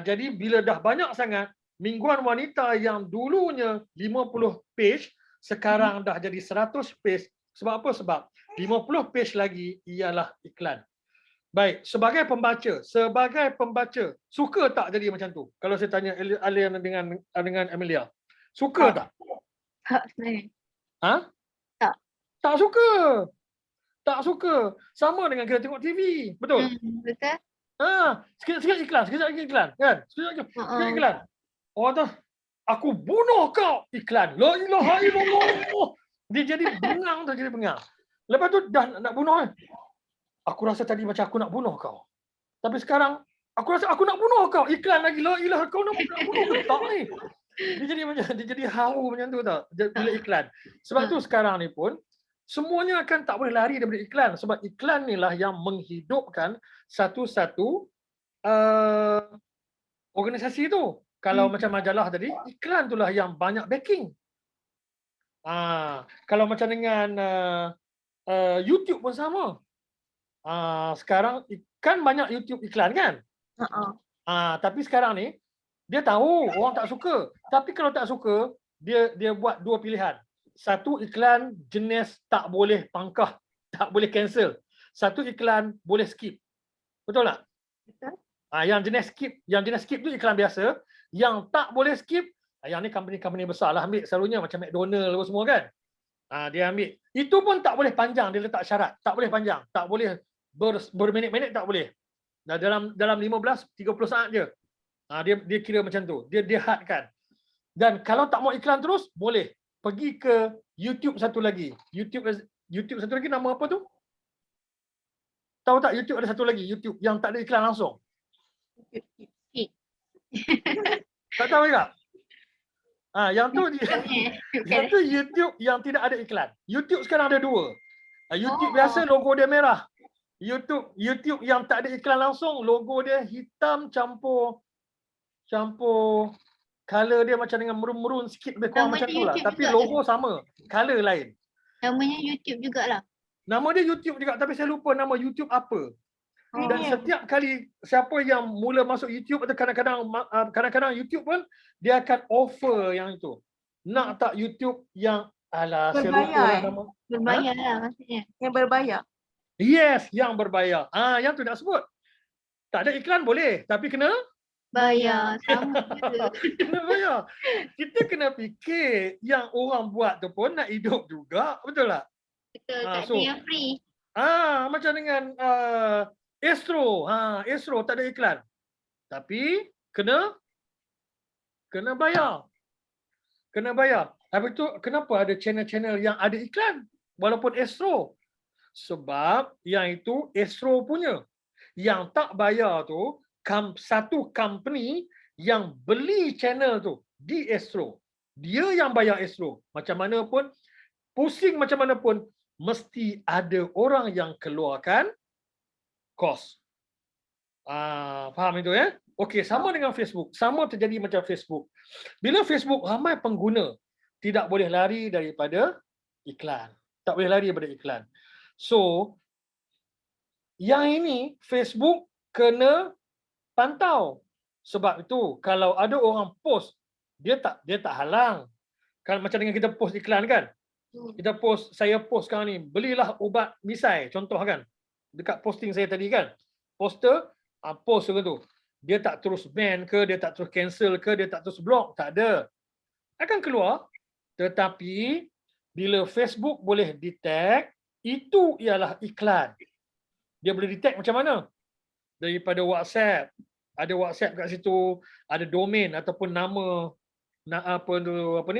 Jadi bila dah banyak sangat, mingguan wanita yang dulunya 50 page, sekarang dah jadi 100 page. Sebab apa? Sebab 50 page lagi ialah iklan. Baik, sebagai pembaca, suka tak jadi macam tu? Kalau saya tanya Alian dengan Amelia, suka tak? Tak sebenarnya. Tak. Tak suka. Tak suka. Sama dengan kita tengok TV, betul? Betul. Sekejap iklan, kan? Sekejap iklan. Orang tu, aku bunuh kau, iklan. La ilaha illallah. Dia jadi bengang. Lepas tu dah nak bunuh kan? Aku rasa tadi macam aku nak bunuh kau. Tapi sekarang aku rasa aku nak bunuh kau. Iklan lagi. La ilaha, kau nak bunuh ke tak ni? Dia jadi haru macam tu tau. Bila iklan. Sebab tu sekarang ni pun semuanya akan tak boleh lari daripada iklan. Sebab iklan ni lah yang menghidupkan satu-satu organisasi tu. Kalau macam majalah tadi, iklan itulah yang banyak backing. Kalau macam dengan YouTube pun sama. Sekarang kan banyak YouTube iklan kan? Tapi sekarang ni dia tahu orang tak suka. Tapi kalau tak suka, dia buat dua pilihan. Satu, iklan jenis tak boleh pangkah, tak boleh cancel. Satu, iklan boleh skip. Betul tak? Betul. Yang jenis skip tu iklan biasa. Yang tak boleh skip, yang ni company besar lah ambil, selalunya macam McDonald semua kan. Dia ambil. Itu pun tak boleh panjang, dia letak syarat. Tak boleh panjang, tak boleh berminit-minit, tak boleh. Dalam 15-30 saat je. Dia kira macam tu. Dia hadkan. Dan kalau tak mau iklan terus, boleh. Pergi ke YouTube satu lagi. YouTube satu lagi nama apa tu? Tahu tak YouTube ada satu lagi? YouTube yang tak ada iklan langsung. Tak tahu tak? Yang tu YouTube yang tidak ada iklan. YouTube sekarang ada dua. YouTube biasa logo dia merah. YouTube yang tak ada iklan langsung, logo dia hitam campur color dia macam dengan merun-merun sikit, lebih kurang macam tu lah. Tapi logo sama, color lain. Namanya YouTube jugalah. Nama dia YouTube juga, tapi saya lupa nama YouTube apa. Dan setiap kali siapa yang mula masuk YouTube, atau kadang-kadang YouTube pun dia akan offer yang itu. Nak tak YouTube yang saya lupa lah nama. Berbayar lah maksudnya. Yang berbayar. Yes, yang berbayar. Yang tu nak sebut. Tak ada iklan boleh, tapi kena Bayar sama juga. kena bayar. Kita kena fikir yang orang buat tu pun nak hidup juga, betul tak? Betul, tak ada yang free. Macam dengan Astro. Astro tak ada iklan. Tapi kena bayar. Kena bayar. Habis tu kenapa ada channel-channel yang ada iklan walaupun Astro? Sebab yang itu Astro punya. Yang tak bayar tu satu company yang beli channel tu di Astro. Dia yang bayar Astro. Macam mana pun, pusing macam mana pun, mesti ada orang yang keluarkan kos. Faham itu ya? Okey, sama dengan Facebook. Sama terjadi macam Facebook. Bila Facebook ramai pengguna, tidak boleh lari daripada iklan. Tak boleh lari daripada iklan. So, yang ini Facebook kena pantau. Sebab itu kalau ada orang post, dia tak halang. Kan macam dengan kita post iklan kan? Saya post sekarang ni, belilah ubat misai, contoh kan. Dekat posting saya tadi kan. Poster, post tu. Dia tak terus ban ke, dia tak terus cancel ke, dia tak terus block, tak ada. Akan keluar. Tetapi bila Facebook boleh detect, itu ialah iklan. Dia boleh detect macam mana? Daripada WhatsApp. Ada WhatsApp kat situ, ada domain ataupun nama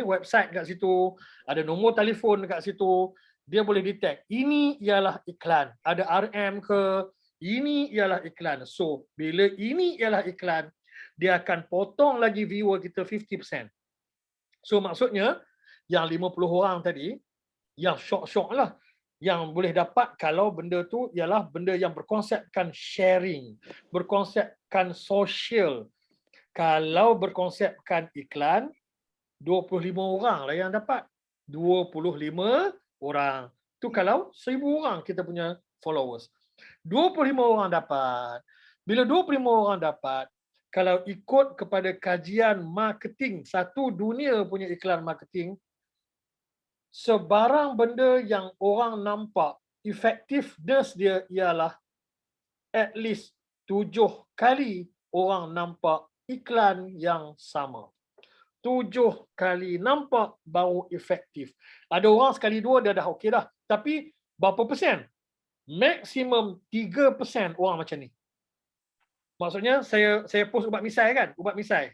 website kat situ, ada nombor telefon kat situ, dia boleh detect. Ini ialah iklan. Ada RM ke? Ini ialah iklan. So, bila ini ialah iklan, dia akan potong lagi viewer kita 50%. So, maksudnya yang 50 orang tadi, yang syok-syok lah, yang boleh dapat kalau benda tu ialah benda yang berkonsepkan sharing, berkonsepkan social. Kalau berkonsepkan iklan, 25 orang lah yang dapat. 25 orang. Tu kalau 1000 orang kita punya followers. 25 orang dapat. Bila 25 orang dapat, kalau ikut kepada kajian marketing, satu dunia punya iklan marketing, sebarang benda yang orang nampak, effectiveness dia ialah at least 7 kali orang nampak iklan yang sama. 7 kali nampak baru efektif. Ada orang sekali dua dia dah okey dah. Tapi berapa persen? Maksimum 3% orang macam ni. Maksudnya saya post ubat misai kan? Ubat misai.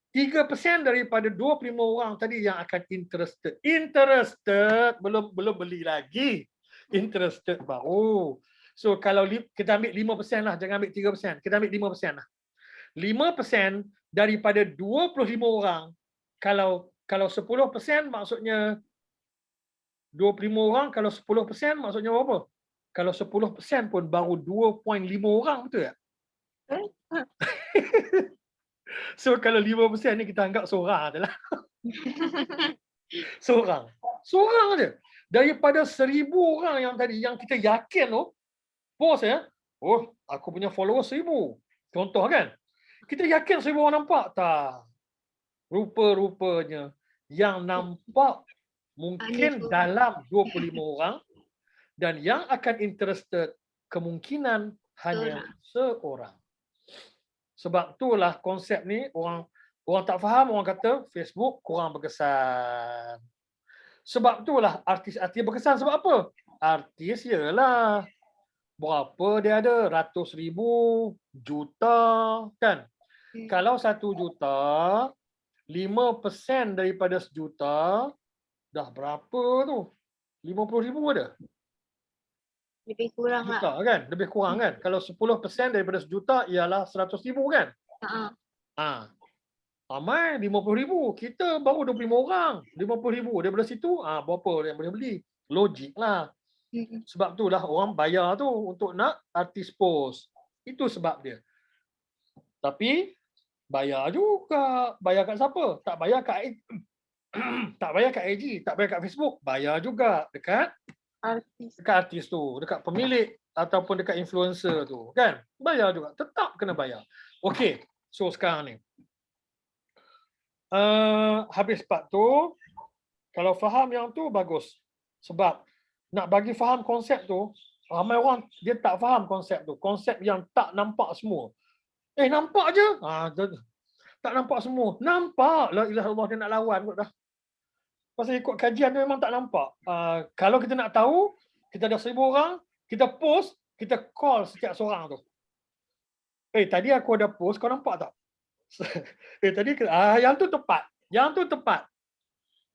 3% daripada 25 orang tadi yang akan interested. Interested, belum beli lagi. Interested baru. So kalau kita ambil 5% lah, jangan ambil 3%. Kita ambil 5% lah. 5% daripada 25 orang. Kalau 10% maksudnya 25 orang, kalau 10% maksudnya berapa? Kalau 10% pun baru 2.5 orang, betul tak? So kalau 5% ni kita anggap seorang adalah. Seorang aja. Daripada 1000 orang yang tadi, yang kita yakin tu, post ya, oh aku punya follower 1000. Contoh kan? Kita yakin 1000 orang nampak tak? Rupa-rupanya yang nampak mungkin dalam 25 orang dan yang akan interested kemungkinan hanya seorang. Sebab itulah konsep ni orang tak faham, orang kata Facebook kurang berkesan. Sebab itulah artis-artis berkesan. Sebab apa? Artis ialah berapa dia ada? Ratus ribu, juta kan? Kalau 1 juta, 5% daripada sejuta, dah berapa tu? 50,000 ada? Lebih kurang Juta lah. kan? Lebih kurang kan? Kalau 10% daripada sejuta ialah 100,000 kan? Ramai 50,000. Kita baru 25 orang. 50,000 daripada situ, berapa yang boleh beli? Logik lah. Sebab itulah orang bayar tu untuk nak artis post. Itu sebab dia. Tapi bayar juga. Bayar kat siapa? Tak bayar kat tak bayar kat IG, tak bayar kat Facebook, bayar juga dekat artis tu, dekat pemilik ataupun dekat influencer tu, kan? Bayar juga, tetap kena bayar. Okey, so sekarang ni. Habis part tu, kalau faham yang tu bagus. Sebab nak bagi faham konsep tu, ramai orang dia tak faham konsep tu. Konsep yang tak nampak semua. Nampak je. Tak nampak semua. Nampak. La ilaha illallah, dia nak lawan kot dah. Pasal ikut kajian tu memang tak nampak. Kalau kita nak tahu, kita ada 1000 orang, kita post, kita call setiap seorang tu. Tadi aku ada post, kau nampak tak? Tadi yang tu tepat. Yang tu tepat.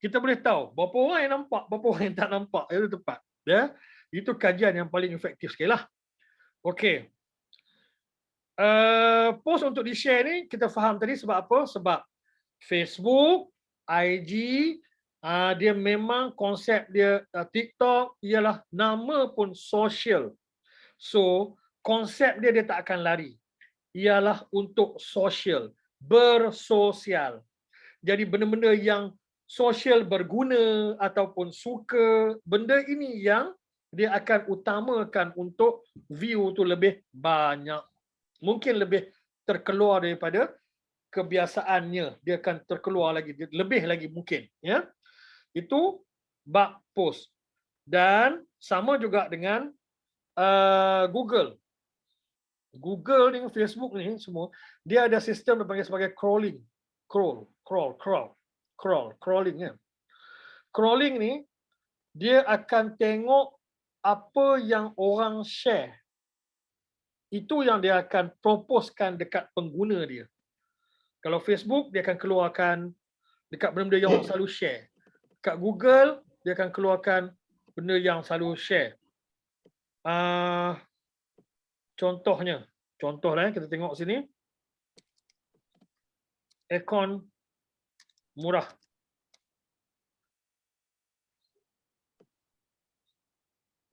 Kita boleh tahu berapa orang yang nampak, berapa orang yang tak nampak. Itu tepat. Ya? Itu kajian yang paling efektif sekali lah. Okey. Post untuk di-share ni, kita faham tadi sebab apa? Sebab Facebook, IG, dia memang konsep dia, TikTok ialah nama pun social. So, konsep dia tak akan lari. Ialah untuk social, bersosial. Jadi benda-benda yang social berguna ataupun suka, benda ini yang dia akan utamakan untuk view tu lebih banyak. Mungkin lebih terkeluar daripada kebiasaannya. Dia akan terkeluar lagi, lebih lagi mungkin. Ya. Itu bab post. Dan sama juga dengan Google. Google ni, Facebook ni semua, dia ada sistem yang dipanggil sebagai crawling. Crawling ya. Crawling ni dia akan tengok apa yang orang share itu yang dia akan proposekan dekat pengguna dia. Kalau Facebook, dia akan keluarkan dekat benda-benda yang orang selalu share. Dekat Google, dia akan keluarkan benda yang selalu share. Contohnya, kita tengok sini. Aircon murah.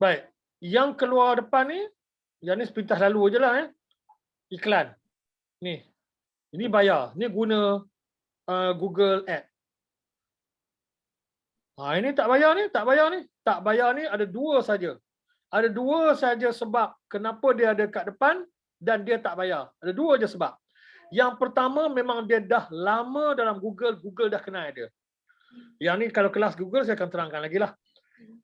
Baik, yang keluar depan ni, yang ni sepintas lalu je lah. Iklan. Ni, ini bayar. Ni guna Google Ad. Ini tak bayar ni. Tak bayar ni ada dua saja. Ada dua saja sebab kenapa dia ada kat depan dan dia tak bayar. Ada dua je sebab. Yang pertama memang dia dah lama dalam Google dah kenal dia. Yang ni kalau kelas Google saya akan terangkan lagi lah.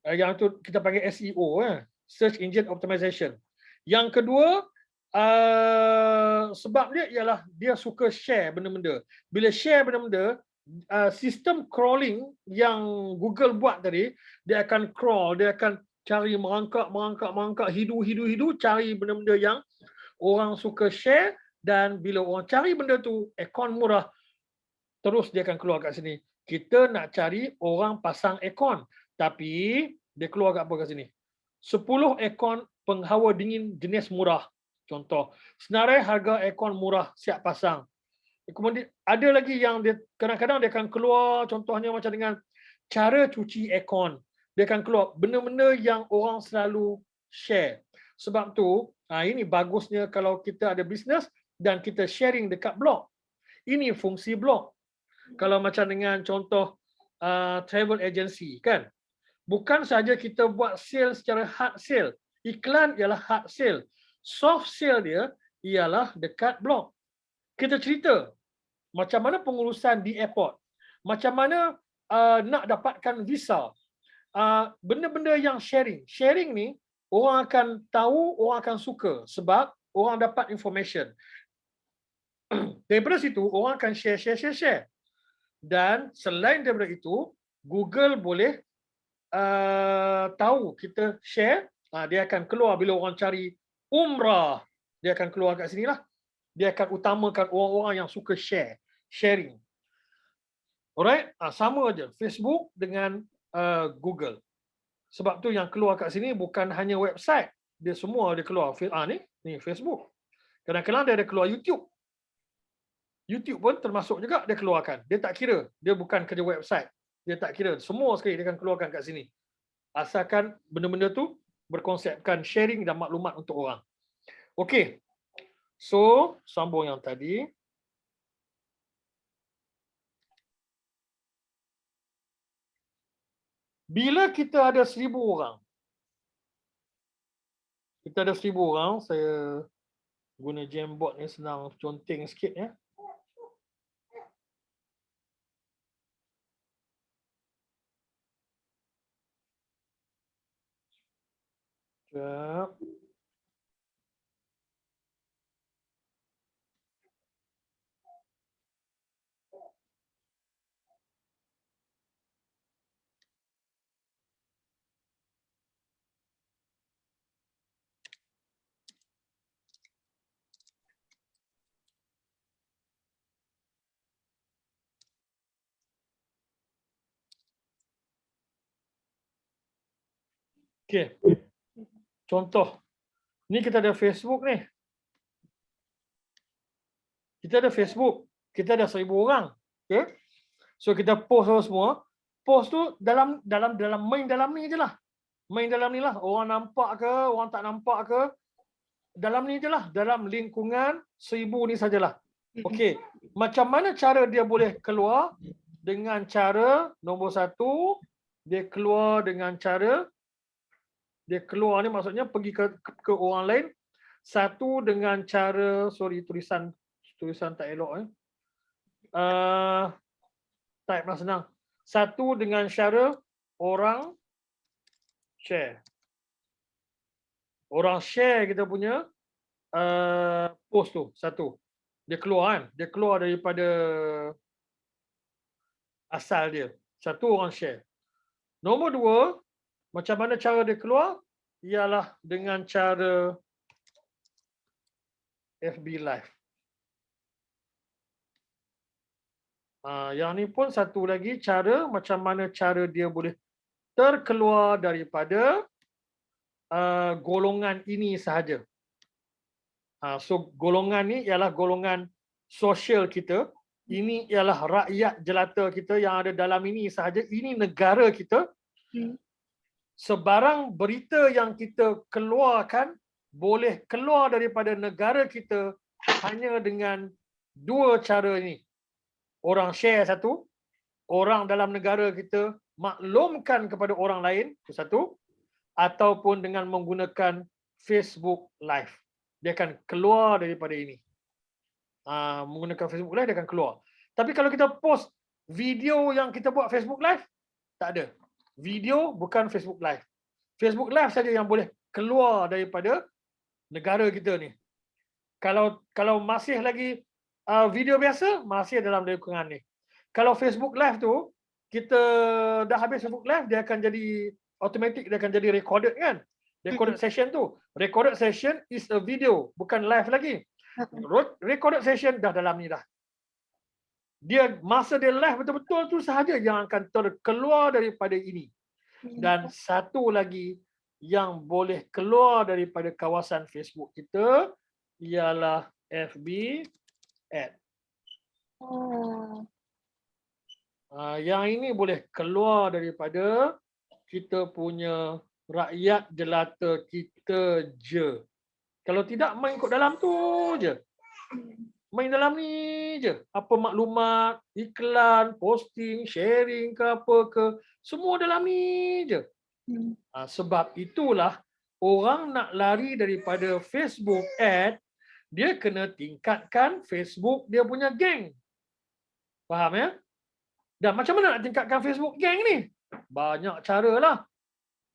Yang tu kita panggil SEO, Search Engine Optimization. Yang kedua, sebab dia ialah dia suka share benda-benda. Bila share benda-benda, sistem crawling yang Google buat tadi, dia akan crawl, dia akan cari merangkak, hidu, cari benda-benda yang orang suka share, dan bila orang cari benda tu, aircon murah, terus dia akan keluar kat sini. Kita nak cari orang pasang aircon, tapi dia keluar kat apa kat sini? 10 aircon penghawa dingin jenis murah. Contoh, senarai harga aircon murah siap pasang. Kemudian ada lagi yang dia kadang-kadang dia akan keluar, contohnya macam dengan cara cuci aircon. Dia akan keluar benda-benda yang orang selalu share. Sebab tu, ini bagusnya kalau kita ada bisnes dan kita sharing dekat blog. Ini fungsi blog. Kalau macam dengan contoh travel agency, kan? Bukan saja kita buat sale secara hard sale. Iklan ialah hard sale. Soft sale dia ialah dekat blog. Kita cerita macam mana pengurusan di airport. Macam mana nak dapatkan visa. Benda-benda yang sharing. Sharing ni orang akan tahu, orang akan suka sebab orang dapat information. Daripada situ orang akan share. Dan selain daripada itu, Google boleh tahu kita share, dia akan keluar bila orang cari umrah, dia akan keluar kat sini lah. Dia akan utamakan orang-orang yang suka sharing. Alright, sama aja Facebook dengan Google. Sebab tu yang keluar kat sini bukan hanya website, dia semua dia keluar. Ni Facebook. Kadang-kadang dia ada keluar YouTube. YouTube pun termasuk juga dia keluarkan. Dia tak kira, dia bukan kerja website. Dia tak kira, semua sekali dia akan keluarkan kat sini. Asalkan benda-benda tu berkonsepkan sharing dan maklumat untuk orang. Okey. So, sambung yang tadi. Bila kita ada 1,000 orang. Kita ada 1,000 orang, saya guna Jamboard ni senang conteng sikit ya. Sekejap. Okey. Contoh. Ni kita ada Facebook ni. Kita ada Facebook. Kita ada 1,000 orang. Okay? So kita post semua. Post tu dalam ni je lah. Main dalam ni lah. Orang nampak ke, orang tak nampak ke. Dalam ni je lah. Dalam lingkungan 1,000 ni sajalah. Okey. Macam mana cara dia boleh keluar? Dengan cara nombor 1, dia keluar dengan cara dia keluar ni maksudnya pergi ke orang lain. 1 dengan cara, sorry tulisan tak elok type lah senang. 1 dengan cara orang share. Orang share kita punya post tu 1. Dia keluar kan? Dia keluar daripada asal dia. 1 orang share. Nombor 2, macam mana cara dia keluar? Ialah dengan cara FB Live. Yang ni pun satu lagi cara macam mana cara dia boleh terkeluar daripada golongan ini sahaja. So golongan ni ialah golongan sosial kita. Ini ialah rakyat jelata kita yang ada dalam ini sahaja. Ini negara kita. Sebarang berita yang kita keluarkan boleh keluar daripada negara kita hanya dengan dua cara ni. Orang share satu, orang dalam negara kita maklumkan kepada orang lain, itu satu, ataupun dengan menggunakan Facebook Live. Dia akan keluar daripada ini. Menggunakan Facebook Live, dia akan keluar. Tapi kalau kita post video yang kita buat Facebook Live, tak ada. Video bukan Facebook Live. Facebook Live saja yang boleh keluar daripada negara kita ni. Kalau masih lagi video biasa, masih dalam lingkungan ni. Kalau Facebook Live tu, kita dah habis Facebook Live, dia akan jadi automatic, dia akan jadi recorded kan? Recorded session tu. Recorded session is a video, bukan live lagi. Recorded session dah dalam ni dah. Dia masa dia live betul-betul tu sahaja yang akan terkeluar daripada ini. Dan satu lagi yang boleh keluar daripada kawasan Facebook kita ialah FB Ad. Yang ini boleh keluar daripada kita punya rakyat jelata kita je. Kalau tidak, main ikut dalam tu je. Main dalam ni je. Apa maklumat, iklan, posting, sharing ke apa ke. Semua dalam ni je. Sebab itulah orang nak lari daripada Facebook Ad, dia kena tingkatkan Facebook dia punya geng. Faham ya? Dan macam mana nak tingkatkan Facebook geng ni? Banyak cara lah.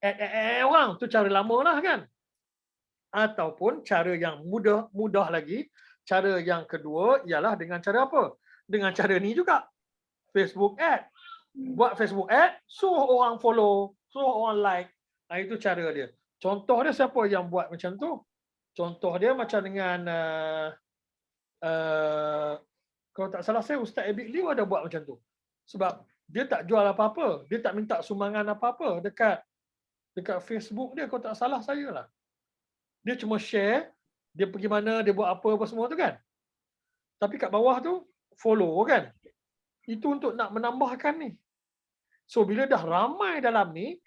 Add orang, tu cara lama lah kan? Ataupun cara yang mudah lagi, cara yang kedua ialah dengan cara apa? Dengan cara ni juga. Facebook Ad. Buat Facebook Ad, suruh orang follow, suruh orang like. Itu cara dia. Contoh dia siapa yang buat macam tu? Contoh dia macam dengan kalau tak salah saya Ustaz Abid Liu ada buat macam tu. Sebab dia tak jual apa-apa, dia tak minta sumbangan apa-apa dekat Facebook dia, kalau tak salah saya lah. Dia cuma share, dia pergi mana, dia buat apa semua tu kan. Tapi kat bawah tu follow kan. Itu untuk nak menambahkan ni. So bila dah ramai dalam ni,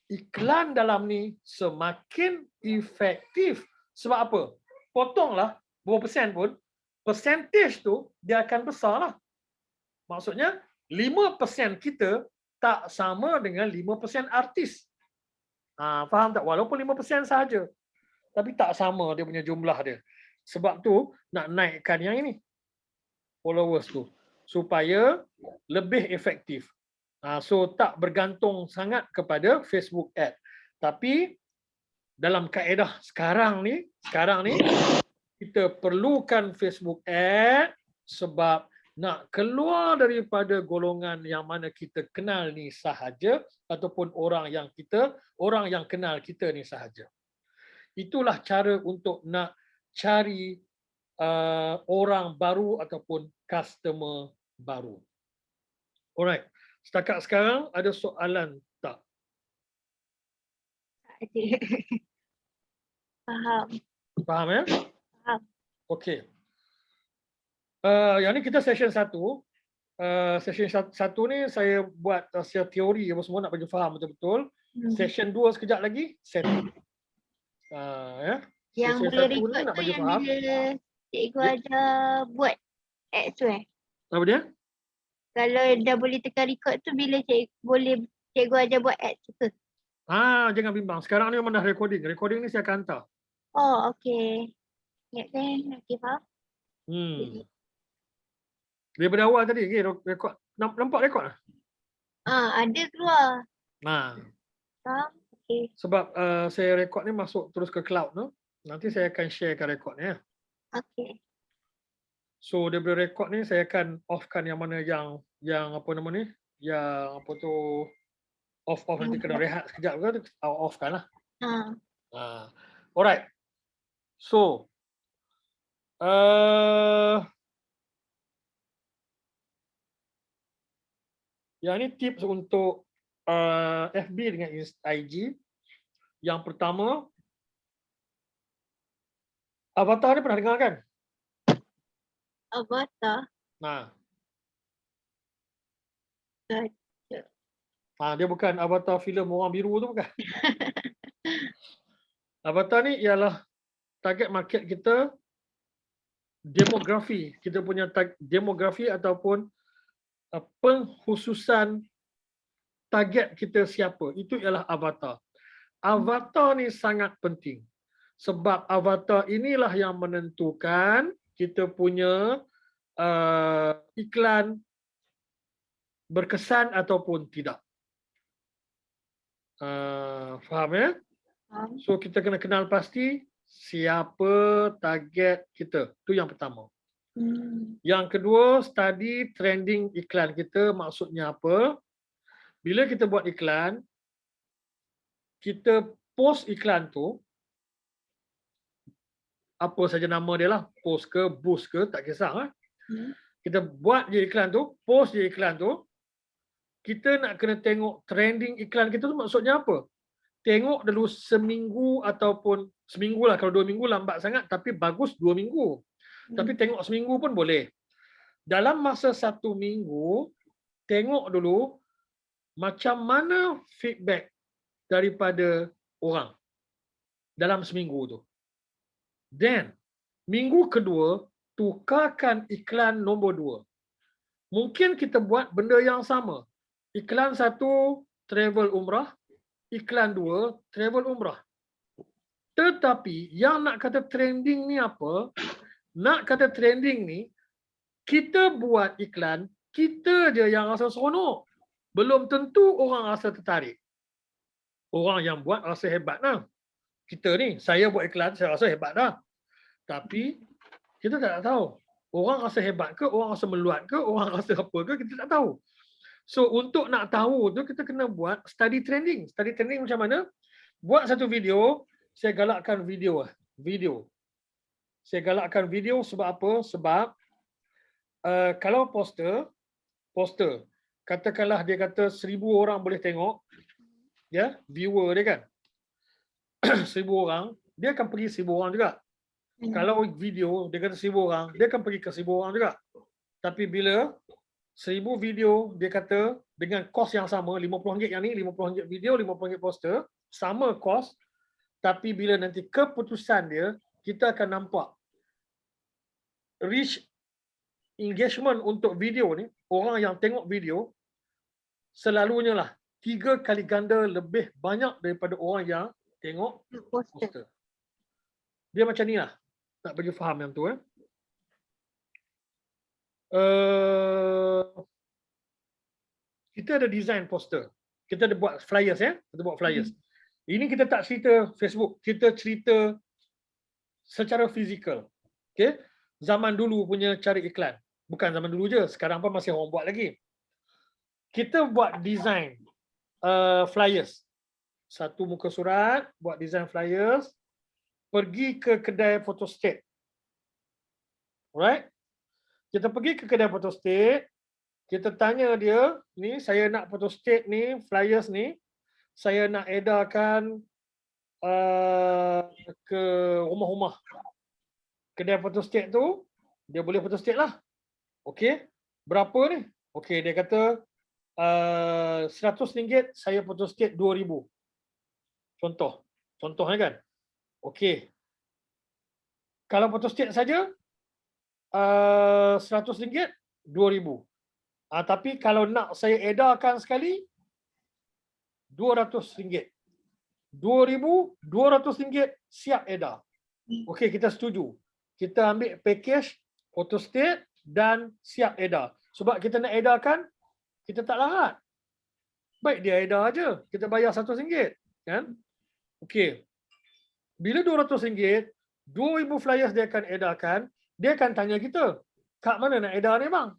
iklan dalam ni semakin efektif. Sebab apa? Potonglah berapa persen pun, percentage tu dia akan besar lah. Maksudnya 5% kita tak sama dengan 5% artis. Faham tak? Walaupun 5% sahaja. Tapi tak sama dia punya jumlah dia. Sebab tu nak naikkan yang ini. Followers tu. Supaya lebih efektif. So tak bergantung sangat kepada Facebook Ad. Tapi dalam kaedah sekarang ni kita perlukan Facebook Ad sebab nak keluar daripada golongan yang mana kita kenal ni sahaja ataupun orang yang kenal kita ni sahaja. Itulah cara untuk nak cari orang baru ataupun customer baru. Alright. Setakat sekarang ada soalan tak? Ada. Faham. Faham ya? Faham. Okey. Yang ni kita session 1. Session 1 ni saya buat secara teori apa semua nak bagi faham betul-betul. Session 2 sekejap lagi setting. Ya. Yang Session boleh 1 ni record nak tu bagi yang faham. bila cikgu ada buat ads tu Apa dia? Kalau dah boleh tekan record tu bila cikgu ada buat ads tu. Jangan bimbang. Sekarang ni memang dah recording. Recording ni saya akan hantar. Oh, okey. Ingatkan, okey faham. Daripada awal tadi, rekod. Nampak rekod lah? Ada keluar. Faham? Okey. Sebab saya rekod ni masuk terus ke cloud tu. Nanti saya akan sharekan rekod ni ya. Okey. So daripada rekod ni saya akan offkan yang mana yang apa nama ni? Yang apa tu off nanti kena rehat sekejap ke offkan lah. Alright. So Yang ini tips untuk FB dengan IG. Yang pertama, avatar ni pernah dengar kan? Avatar. Nah, Tak. dia bukan avatar filem orang biru tu bukan. Avatar ni ialah target market kita, demografi. Kita punya demografi ataupun pengkhususan target kita siapa. Itu ialah avatar. Avatar ni sangat penting. Sebab avatar inilah yang menentukan kita punya iklan berkesan ataupun tidak. Faham ya? So kita kena kenal pasti siapa target kita. Itu yang pertama. Yang kedua, study trending iklan kita. Maksudnya apa? Bila kita buat iklan, kita post iklan tu, apa saja nama dia lah, post ke, boost ke, tak kisah. Kita buat je iklan tu, post je iklan tu, kita nak kena tengok trending iklan kita tu maksudnya apa? Tengok dulu seminggu ataupun seminggu lah, kalau 2 minggu lambat sangat, tapi bagus 2 minggu. Tapi tengok seminggu pun boleh. Dalam masa 1 minggu, tengok dulu macam mana feedback daripada orang dalam seminggu tu. Then, minggu kedua, tukarkan iklan nombor 2. Mungkin kita buat benda yang sama. Iklan 1, travel umrah. Iklan 2, travel umrah. Tetapi yang nak kata trending ni apa? Nak kata trending ni, kita buat iklan, kita je yang rasa seronok. Belum tentu orang rasa tertarik. Orang yang buat rasa hebat lah. Kita ni, saya buat iklan, saya rasa hebat dah. Tapi, kita tak tahu. Orang rasa hebat ke, orang rasa meluat ke, orang rasa apa ke, kita tak tahu. So, untuk nak tahu tu, kita kena buat study trending. Study trending macam mana? Buat satu video, saya galakkan video. Saya galakkan video sebab apa? Sebab kalau poster, katakanlah dia kata 1,000 orang boleh tengok, ya, viewer dia kan. 1,000 orang, dia akan pergi 1,000 orang juga. Kalau video, dia kata 1,000 orang, dia akan pergi ke 1,000 orang juga. Tapi bila 1,000 video, dia kata dengan kos yang sama, RM50 yang ni, RM50 video, RM50 poster, sama kos, tapi bila nanti keputusan dia, kita akan nampak reach engagement untuk video ni, orang yang tengok video, selalunya lah 3 kali ganda lebih banyak daripada orang yang tengok poster. Dia macam ni lah. Tak bagi faham yang tu. Kita ada design poster. Kita ada buat flyers ya. Kita buat flyers. Ini kita tak cerita Facebook. Kita cerita secara fizikal. Okay? Zaman dulu punya cari iklan. Bukan zaman dulu je. Sekarang pun masih orang buat lagi. Kita buat design flyers. Satu muka surat, buat design flyers. Pergi ke kedai photostat. Alright? Kita pergi ke kedai photostat, kita tanya dia, ni saya nak photostat ni, flyers ni, saya nak edarkan ke rumah-rumah. Kedai photostat tu, dia boleh photostat lah. Okey, berapa ni? Okey, dia kata RM100 saya photostat 2,000. Contohnya kan. Okey. Kalau photostat saja RM100, 2,000. Tapi kalau nak saya edarkan sekali, RM200. RM2,200 siap edar. Okey, kita setuju. Kita ambil package photostat dan siap edar. Sebab kita nak edarkan, kita tak larat. Baik dia edar aja, kita bayar RM100, kan? Okey. Bila RM200, 2,000 flyers dia akan edarkan, dia akan tanya kita, kat mana nak edar ni bang?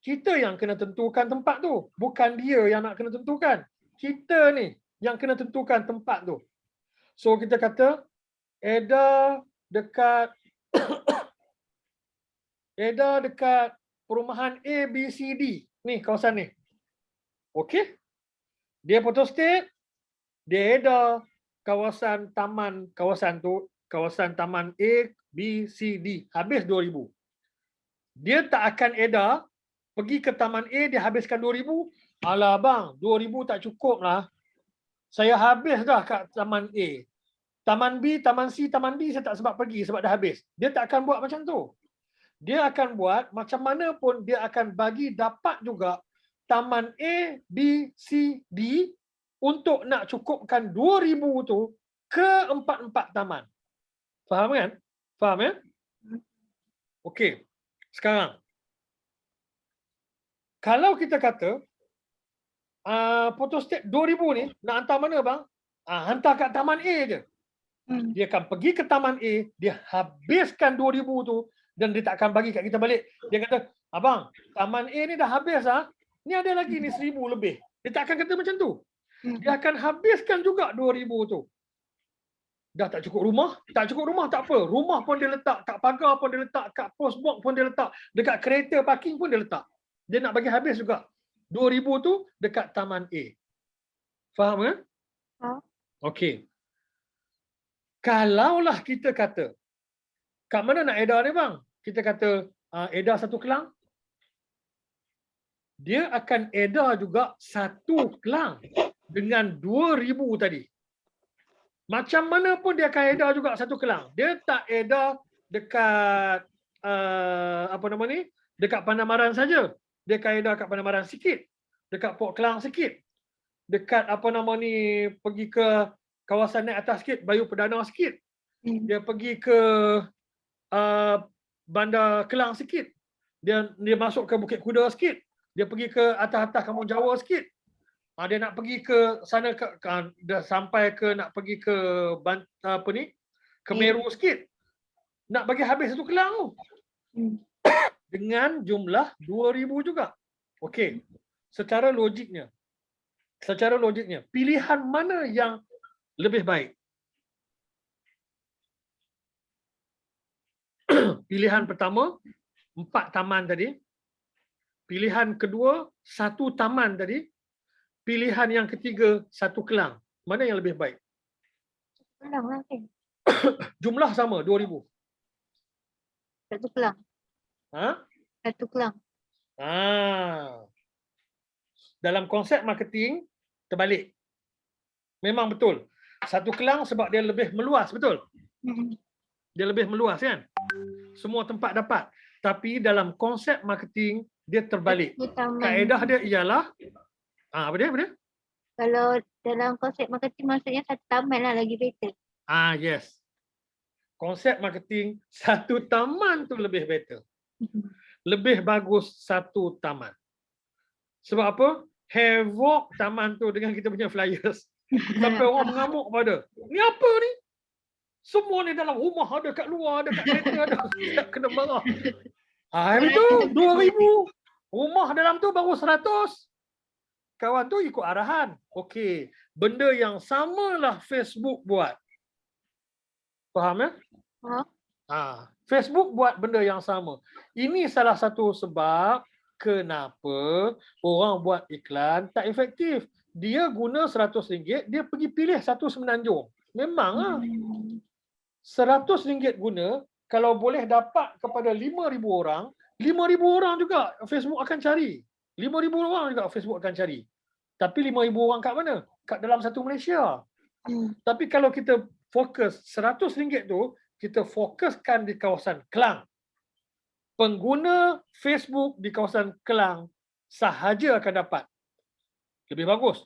Kita yang kena tentukan tempat tu. Bukan dia yang nak kena tentukan. Kita ni yang kena tentukan tempat tu. So kita kata, edar dekat Edar dekat perumahan A, B, C, D. Ni kawasan ni. Okey. Dia photostat, dia edar kawasan taman A, B, C, D. Habis 2,000. Dia tak akan edar pergi ke taman A, dia habiskan 2,000. Alah bang, 2,000 tak cukup lah. Saya habis dah kat taman A. Taman B, taman C, taman D saya tak sempat pergi sebab dah habis. Dia tak akan buat macam tu. Dia akan buat macam mana pun dia akan bagi dapat juga taman A, B, C, D untuk nak cukupkan 2,000 tu ke empat-empat taman. Faham kan? Faham ya? Okey. Sekarang kalau kita kata photostat 2,000 ni nak hantar mana bang? Hantar kat taman A je. Dia akan pergi ke taman A, dia habiskan 2,000 tu dan dia tak akan bagi kat kita balik. Dia kata, abang, taman A ni dah habis ni ada lagi ni 1,000 lebih. Dia tak akan kata macam tu. Dia akan habiskan juga 2,000 tu. Dah tak cukup rumah? Tak cukup rumah tak apa. Rumah pun dia letak, kat pagar pun dia letak, kat post box pun dia letak, dekat kereta parking pun dia letak. Dia nak bagi habis juga. 2,000 tu dekat taman A. Faham kan? Okey. Kalaulah kita kata, kat mana nak edar ni bang? Kita kata edar satu kelang. Dia akan edar juga satu kelang dengan 2,000 tadi. Macam mana pun dia akan edar juga satu kelang. Dia tak edar dekat dekat Pandamaran saja. Dia akan edar kat Pandamaran sikit, dekat Port Klang sikit, dekat pergi ke kawasan naik atas sikit, Bayu Perdana sikit. Dia pergi ke Bandar Kelang sikit. Dia masuk ke Bukit Kuda sikit. Dia pergi ke atas-atas Kampung Jawa sikit. Dia nak pergi ke sana dah sampai ke nak pergi ke ke Meru sikit. Nak bagi habis satu kelang tu. Dengan jumlah 2,000 juga. Okey. Secara logiknya, pilihan mana yang lebih baik? Pilihan pertama, 4 taman tadi. Pilihan kedua, 1 taman tadi. Pilihan yang ketiga, 1 kelang. Mana yang lebih baik? Kelang lah kan. Jumlah sama, 2,000. 1 kelang. 1 kelang. Dalam konsep marketing, terbalik. Memang betul. 1 kelang sebab dia lebih meluas, betul? Dia lebih meluas kan? Semua tempat dapat. Tapi dalam konsep marketing, dia terbalik. Kaedah dia ialah, apa dia? Kalau dalam konsep marketing maksudnya 1 taman lah lagi better. Yes. Konsep marketing, 1 taman tu lebih better. Lebih bagus 1 taman. Sebab apa? Havoc taman tu dengan kita punya flyers. Sampai orang mengamuk pada. Ni apa ni? Semua ni dalam rumah ada, kat luar ada, kat kereta ada. Tak kena marah. Betul, 2,000. Rumah dalam tu baru 100. Kawan tu ikut arahan. Okey, benda yang samalah Facebook buat. Faham ya? Facebook buat benda yang sama. Ini salah satu sebab kenapa orang buat iklan tak efektif. Dia guna RM100, dia pergi pilih satu Semenanjung. Memanglah. RM100 guna, kalau boleh dapat kepada 5,000 orang, 5,000 orang juga Facebook akan cari. 5,000 orang juga Facebook akan cari. Tapi 5,000 orang kat mana? Kat dalam satu Malaysia. Tapi kalau kita fokus RM100 tu, kita fokuskan di kawasan Kelang. Pengguna Facebook di kawasan Kelang sahaja akan dapat. Lebih bagus.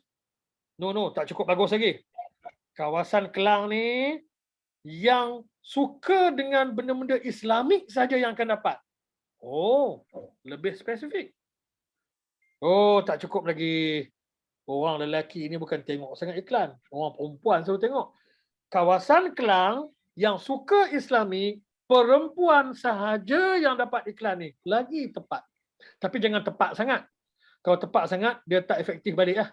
No, tak cukup bagus lagi. Kawasan Kelang ni yang suka dengan benda-benda Islamik saja yang akan dapat. Lebih spesifik. Tak cukup lagi. Orang lelaki ni bukan tengok sangat iklan. Orang perempuan selalu tengok. Kawasan Kelang yang suka Islamik, perempuan sahaja yang dapat iklan ni. Lagi tepat. Tapi jangan tepat sangat. Kalau tepat sangat, dia tak efektif balik lah.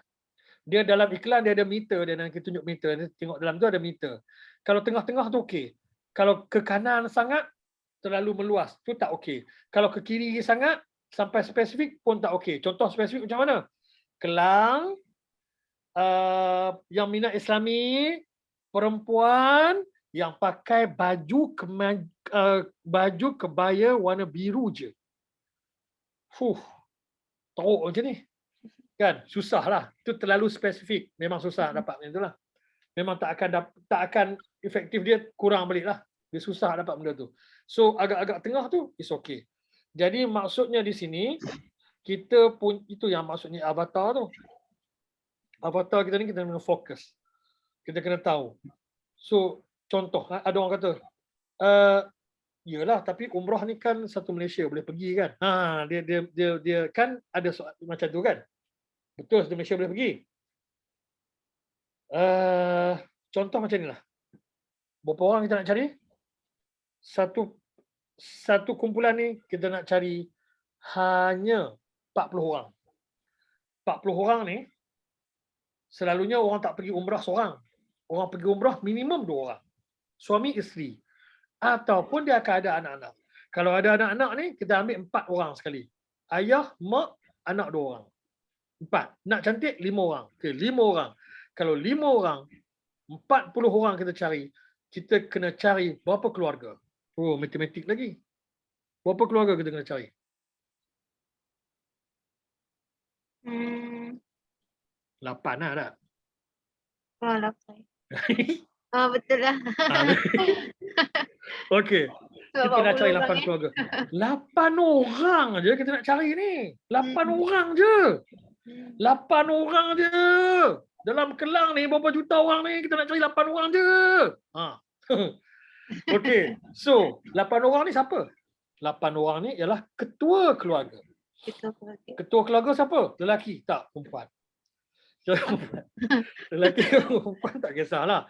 Dia dalam iklan, dia ada meter. Dia nanti tunjuk meter. Dia tengok dalam tu ada meter. Kalau tengah-tengah tu okey. Kalau ke kanan sangat, terlalu meluas, tu tak okey. Kalau ke kiri sangat sampai spesifik pun tak okey. Contoh spesifik macam mana? Kelang, yang minat Islami, perempuan yang pakai baju kebaya warna biru je. Teruk macam ni. Kan? Susah lah. Itu terlalu spesifik. Memang susah dapat macam tu lah. Memang tak akan efektif, dia kurang balik lah. Dia susah dapat benda tu. So agak-agak tengah tu is okay. Jadi maksudnya di sini kita pun itu yang maksudnya avatar tu. Avatar kita ni kita kena fokus. Kita kena tahu. So contoh ada orang kata yalah tapi umrah ni kan satu Malaysia boleh pergi kan. Dia kan ada soal macam tu kan. Betul satu Malaysia boleh pergi. Contoh macam ni lah. Berapa orang kita nak cari? Satu kumpulan ni kita nak cari hanya 40 orang. 40 orang ni selalunya orang tak pergi umrah seorang. Orang pergi umrah minimum 2 orang. Suami isteri. Ataupun dia akan ada anak-anak. Kalau ada anak-anak ni kita ambil 4 orang sekali. Ayah, mak, anak 2 orang. 4. Nak cantik 5 orang. Okay, 5 orang. Kalau 5 orang, 40 orang kita cari, kita kena cari berapa keluarga? Oh, matematik lagi. Berapa keluarga kita kena cari? 8 lah tak? Oh, 8. Betul lah. Okey. Kita nak cari 8 keluarga. 8 orang je kita nak cari ni. 8 orang je. 8 orang je. Dalam Kelang ni berapa juta orang ni, kita nak cari 8 orang je. Okey. So, 8 orang ni siapa? 8 orang ni ialah ketua keluarga. Ketua keluarga siapa? Lelaki? Tak, perempuan. Lelaki dan perempuan tak kisahlah.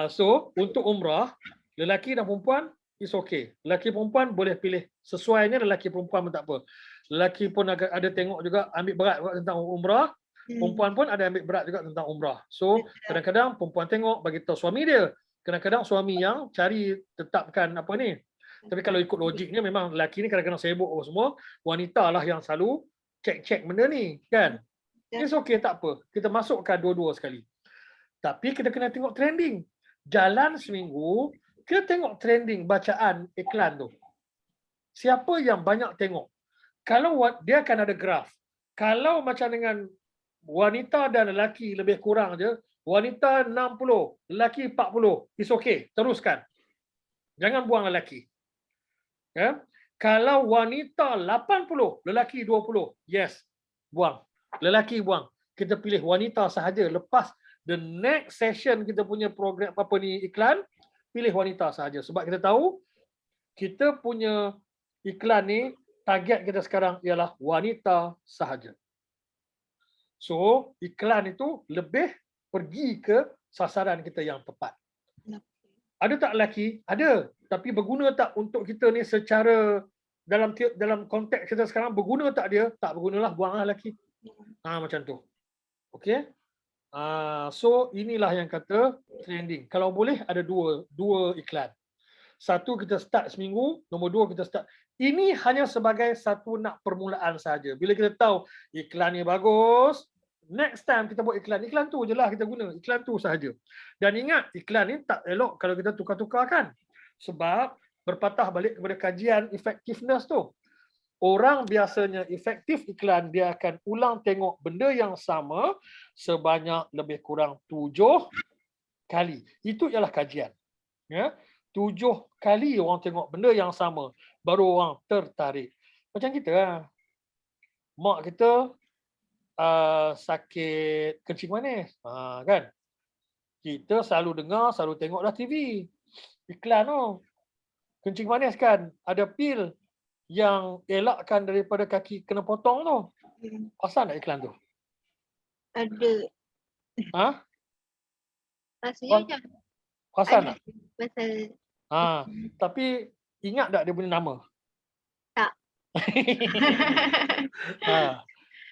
So, untuk umrah, lelaki dan perempuan is okay. Lelaki perempuan boleh pilih sesuainya, lelaki perempuan pun tak apa. Lelaki pun ada tengok juga ambil berat juga tentang umrah. Perempuan pun ada ambil berat juga tentang umrah. So, kadang-kadang perempuan tengok bagi tahu suami dia. Kadang-kadang suami yang cari tetapkan apa ni. Tapi kalau ikut logiknya memang lelaki ni kadang-kadang sibuk apa semua, wanita lah yang selalu cek-cek benda ni, kan? It's okay, tak apa. Kita masukkan dua-dua sekali. Tapi kita kena tengok trending. Jalan seminggu, kita tengok trending bacaan iklan tu. Siapa yang banyak tengok? Kalau dia akan ada graf. Kalau macam dengan wanita dan lelaki lebih kurang je, wanita 60, lelaki 40, it's okay. Teruskan. Jangan buang lelaki. Ya? Kalau wanita 80, lelaki 20, yes, buang. Lelaki buang. Kita pilih wanita sahaja. Lepas the next session kita punya program apa ni iklan, pilih wanita sahaja. Sebab kita tahu kita punya iklan ni target kita sekarang ialah wanita sahaja. So, iklan itu lebih pergi ke sasaran kita yang tepat. Ada tak lelaki? Ada. Tapi berguna tak untuk kita ni secara dalam konteks kita sekarang, berguna tak dia? Tak bergunalah, buanglah lelaki. Macam tu. Okey. So inilah yang kata trending. Kalau boleh ada dua iklan. Satu kita start seminggu, nombor 2 kita start. Ini hanya sebagai satu nak permulaan saja. Bila kita tahu iklan ni bagus, next time kita buat iklan tu je lah kita guna. Iklan tu sahaja. Dan ingat, iklan ni tak elok kalau kita tukar-tukarkan. Sebab berpatah balik kepada kajian effectiveness tu. Orang biasanya efektif iklan, dia akan ulang tengok benda yang sama sebanyak lebih kurang 7 kali. Itu ialah kajian. Ya? 7 kali orang tengok benda yang sama, baru orang tertarik. Macam kita lah. Mak kita sakit kencing manis. Kan? Kita selalu dengar, selalu tengok dah TV. Iklan tu. Kencing manis kan, ada pil yang elakkan daripada kaki kena potong tu. Pasal tak iklan tu? Ada. Rasanya macam pasal tak? Pasal. Tapi ingat tak dia punya nama? Tak.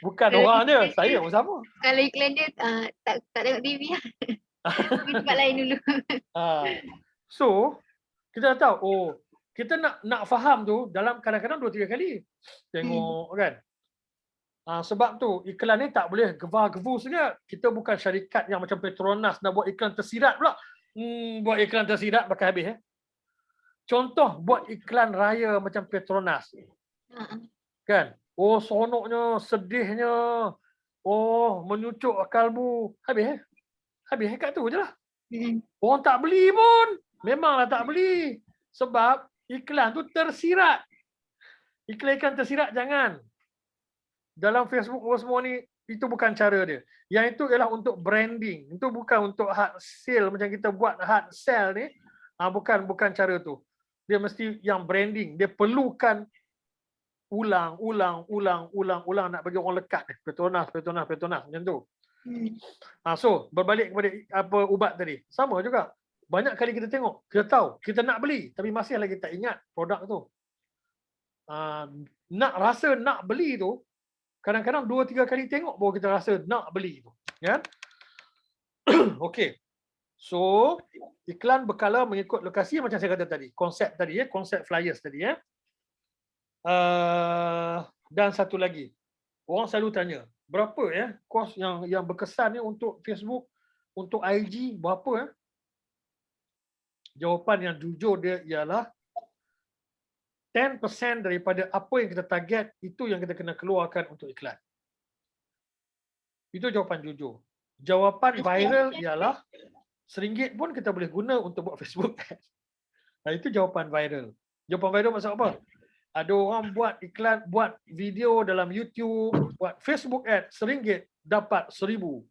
Bukan orang je, saya pun sama. Kalau iklan dia tak tengok TV lah. Tempat lain dulu. So, kita dah tahu, kita nak faham tu dalam kadang-kadang 2-3 kali tengok kan. Sebab tu iklan ni tak boleh gevar-gevu sangat. Kita bukan syarikat yang macam Petronas nak buat iklan tersirat pula. Buat iklan tersirat pakai habis. Contoh buat iklan raya macam Petronas. Kan? Oh, seronoknya, sedihnya. Oh, menyucuk kalbu. Habis. Habis kat tu je lah. Orang tak beli pun. Memanglah tak beli. Sebab iklan tu tersirat. Iklan tersirat jangan. Dalam Facebook semua ni, itu bukan cara dia. Yang itu ialah untuk branding. Itu bukan untuk hard sale macam kita buat hard sell ni. Bukan cara tu. Dia mesti yang branding. Dia perlukan ulang nak bagi orang lekat. Petronas macam tu. So berbalik kepada apa ubat tadi. Sama juga. Banyak kali kita tengok, kita tahu, kita nak beli tapi masih lagi tak ingat produk tu. Nak beli tu kadang-kadang 2-3 kali tengok baru kita rasa nak beli tu. Ya. Okey. So, iklan berkala mengikut lokasi macam saya kata tadi. Konsep tadi konsep flyers tadi dan satu lagi. Orang selalu tanya, berapa kos yang berkesan untuk Facebook, untuk IG berapa Jawapan yang jujur dia ialah 10% daripada apa yang kita target itu yang kita kena keluarkan untuk iklan. Itu jawapan jujur. Jawapan viral ialah RM1 pun kita boleh guna untuk buat Facebook ad. Itu jawapan viral. Jawapan viral maksud apa? Ada orang buat iklan, buat video dalam YouTube, buat Facebook ad RM1 dapat 1,000.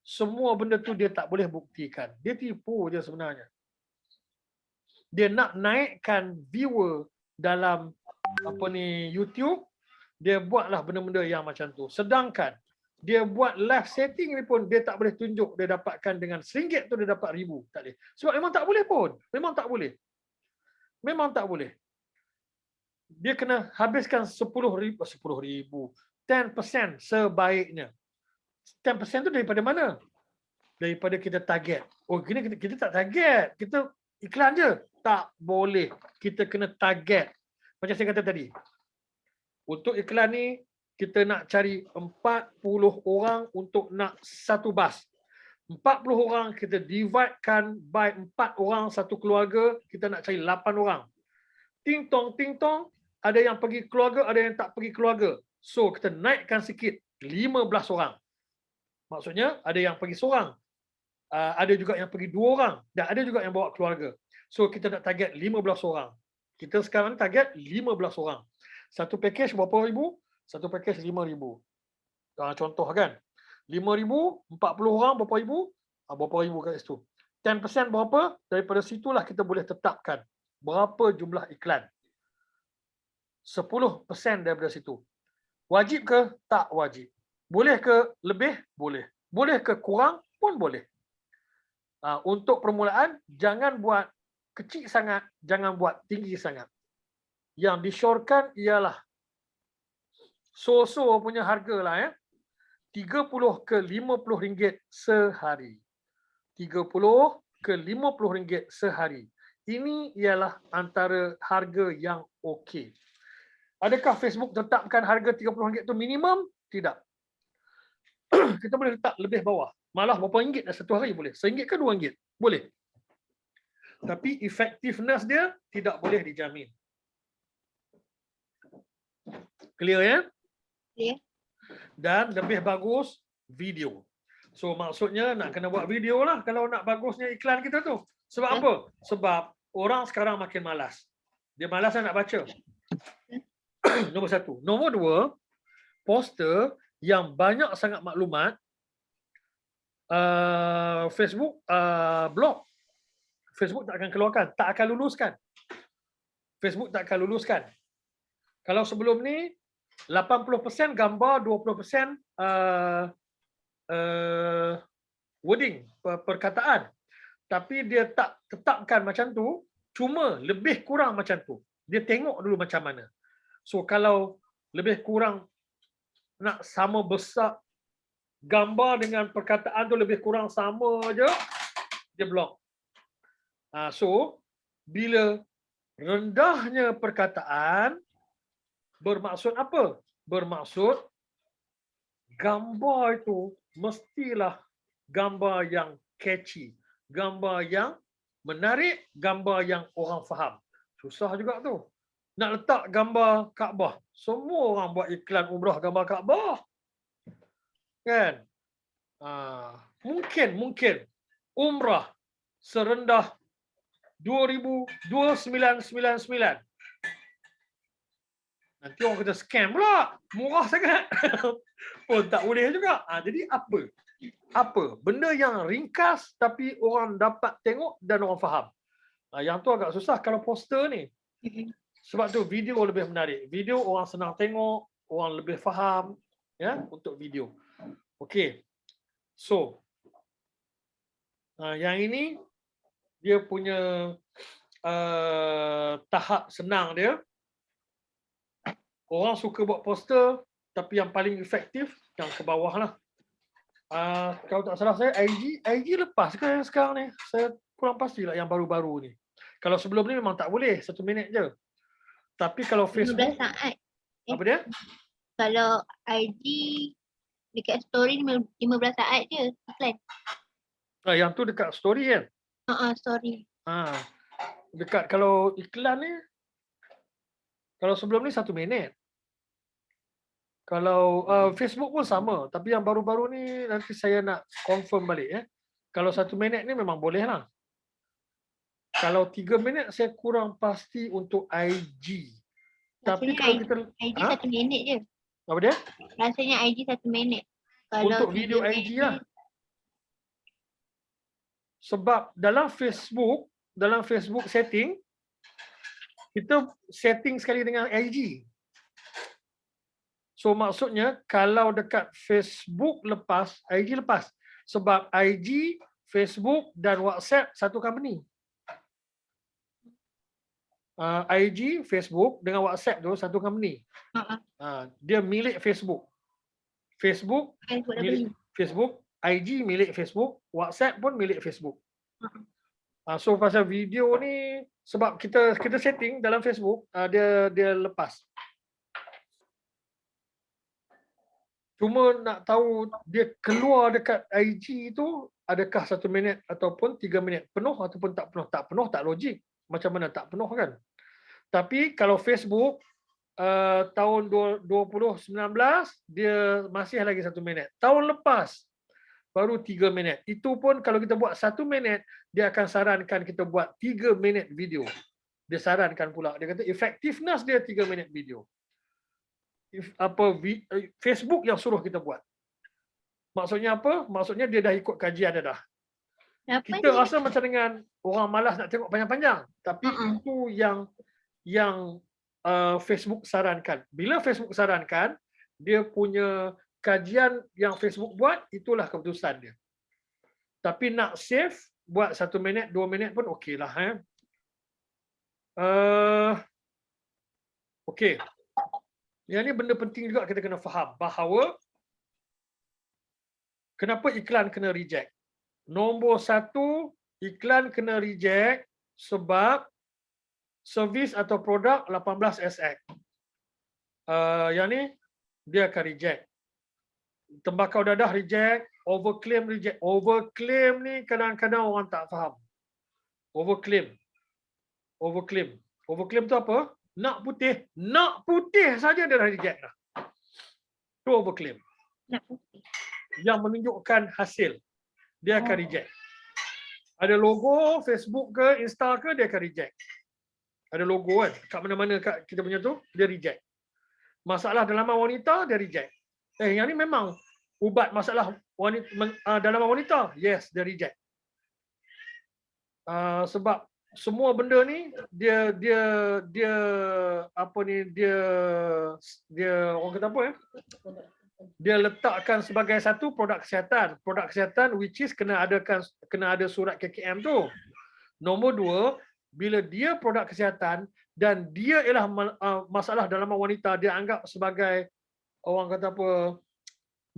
Semua benda tu dia tak boleh buktikan. Dia tipu je sebenarnya. Dia nak naikkan viewer dalam YouTube, dia buatlah benda-benda yang macam tu. Sedangkan dia buat live setting ni pun dia tak boleh tunjuk dia dapatkan dengan RM1 tu dia dapat 1,000. Tak boleh. Sebab memang tak boleh pun. Memang tak boleh. Memang tak boleh. Dia kena habiskan 10,000, 10% sebaiknya. 10% tu daripada mana? Daripada kita target. Oh, kita tak target. Kita iklan je. Tak boleh. Kita kena target. Macam saya kata tadi. Untuk iklan ni, kita nak cari 40 orang untuk nak satu bas. 40 orang kita dividekan by 4 orang satu keluarga, kita nak cari 8 orang. Ting tong, ada yang pergi keluarga, ada yang tak pergi keluarga. So, kita naikkan sikit, 15 orang. Maksudnya, ada yang pergi seorang. Ada juga yang pergi 2 orang. Dan ada juga yang bawa keluarga. So, kita nak target 15 orang. Kita sekarang target 15 orang. Satu package berapa ribu? Satu package 5,000. Contoh kan. 5,000, 40 orang berapa ribu? Berapa ribu kat situ. 10% berapa? Daripada situlah kita boleh tetapkan berapa jumlah iklan. 10% daripada situ. Wajib ke? Tak wajib. Boleh ke lebih? Boleh. Boleh ke kurang? Pun boleh. Untuk permulaan, jangan buat kecil sangat, jangan buat tinggi sangat. Yang disyorkan ialah so-so punya harga lah 30 ke 50 ringgit sehari. 30 ke 50 ringgit sehari. Ini ialah antara harga yang okey. Adakah Facebook tetapkan harga 30 ringgit itu minimum? Tidak. Kita boleh letak lebih bawah. Malah berapa ringgit dah satu hari boleh. RM1 ke RM2? Boleh. Tapi effectiveness dia tidak boleh dijamin. Clear ya? Clear. Dan lebih bagus video. So maksudnya nak kena buat video lah kalau nak bagusnya iklan kita tu. Sebab apa? Sebab orang sekarang makin malas. Dia malas nak baca. Nombor 1. Nombor 2, poster yang banyak sangat maklumat, Facebook blok. Facebook tak akan keluarkan, tak akan luluskan. Facebook tak akan luluskan. Kalau sebelum ni 80% gambar, 20% wording, perkataan. Tapi dia tak tetapkan macam tu, cuma lebih kurang macam tu. Dia tengok dulu macam mana. So kalau lebih kurang nak sama besar, gambar dengan perkataan tu lebih kurang sama je, dia blok. So bila Rendahnya perkataan bermaksud apa? Bermaksud gambar itu mestilah gambar yang catchy, gambar yang menarik, gambar yang orang faham. Susah juga tu. Nak letak gambar Kaabah. Semua orang buat iklan umrah gambar Kaabah. Kan? Mungkin umrah serendah 2,2999. Nanti orang kata scam pula. Murah sangat. Pun tak boleh juga. Jadi apa? Benda yang ringkas tapi orang dapat tengok dan orang faham. Yang tu agak susah kalau poster ni. Sebab tu video lebih menarik. Video orang senang tengok, orang lebih faham ya untuk video. Okey. So yang ini dia punya tahap senang dia. Orang suka buat poster, tapi yang paling efektif yang ke bawah lah. Kalau tak salah saya, IG lepas ke yang sekarang ni? Saya kurang pastilah yang baru-baru ni. Kalau sebelum ni memang tak boleh, 1 minit je. Tapi kalau 15 Facebook, saat. apa dia? Kalau IG dekat story 15 saat je iklan. Yang tu dekat story kan? Story. Dekat kalau iklan ni, kalau sebelum ni 1 minit. Kalau Facebook pun sama, tapi yang baru-baru ni nanti saya nak confirm balik. Kalau 1 minit ni memang boleh lah. Kalau 3 minit saya kurang pasti untuk IG. Tapi kalau kita IG 1 minit je. Apa dia? Rasanya IG 1 minit. Kalau Untuk video IG lah. Sebab dalam Facebook setting, kita setting sekali dengan IG. So maksudnya kalau dekat Facebook lepas, IG lepas. Sebab IG, Facebook dan WhatsApp satu company. IG, Facebook dengan WhatsApp tu satu company. Dia milik Facebook. Facebook milik Facebook, IG milik Facebook, WhatsApp pun milik Facebook. So pasal video ni sebab kita setting dalam Facebook, dia lepas. Cuma nak tahu dia keluar dekat IG tu adakah 1 minit ataupun 3 minit. Penuh ataupun tak penuh. Tak penuh tak logik. Macam mana tak penuh kan? Tapi kalau Facebook tahun 2019 dia masih lagi 1 minit. Tahun lepas baru 3 minit. Itu pun kalau kita buat 1 minit, dia akan sarankan kita buat 3 minit video. Dia sarankan pula. Dia kata effectiveness dia 3 minit video. Facebook yang suruh kita buat. Maksudnya apa? Maksudnya dia dah ikut kajian dia dah. Kita rasa macam dengan orang malas nak tengok panjang-panjang. Tapi itu yang Facebook sarankan. Bila Facebook sarankan, dia punya kajian yang Facebook buat, itulah keputusan dia. Tapi nak save, buat 1 minit, 2 minit pun okey lah. Okey. Yang ni benda penting juga kita kena faham bahawa kenapa iklan kena reject. Nombor 1, iklan kena reject sebab servis atau produk 18 SX. Yang ni dia akan reject. Tembakau dadah reject, overclaim reject. Overclaim ni kadang-kadang orang tak faham. Overclaim tu apa? Nak putih saja dia dah reject dah. Tu overclaim. Yang menunjukkan hasil, dia akan reject. Ada logo Facebook ke Insta ke, dia akan reject. Ada logo kan, kat mana-mana kat kita punya tu, dia reject. Masalah dalaman wanita, dia reject. Yang ni memang ubat masalah dalaman wanita, yes, dia reject. Sebab semua benda ni dia orang kata apa dia letakkan sebagai satu produk kesihatan which is kena ada surat KKM tu. Nombor 2, bila dia produk kesihatan dan dia ialah masalah dalaman wanita, dia anggap sebagai orang kata apa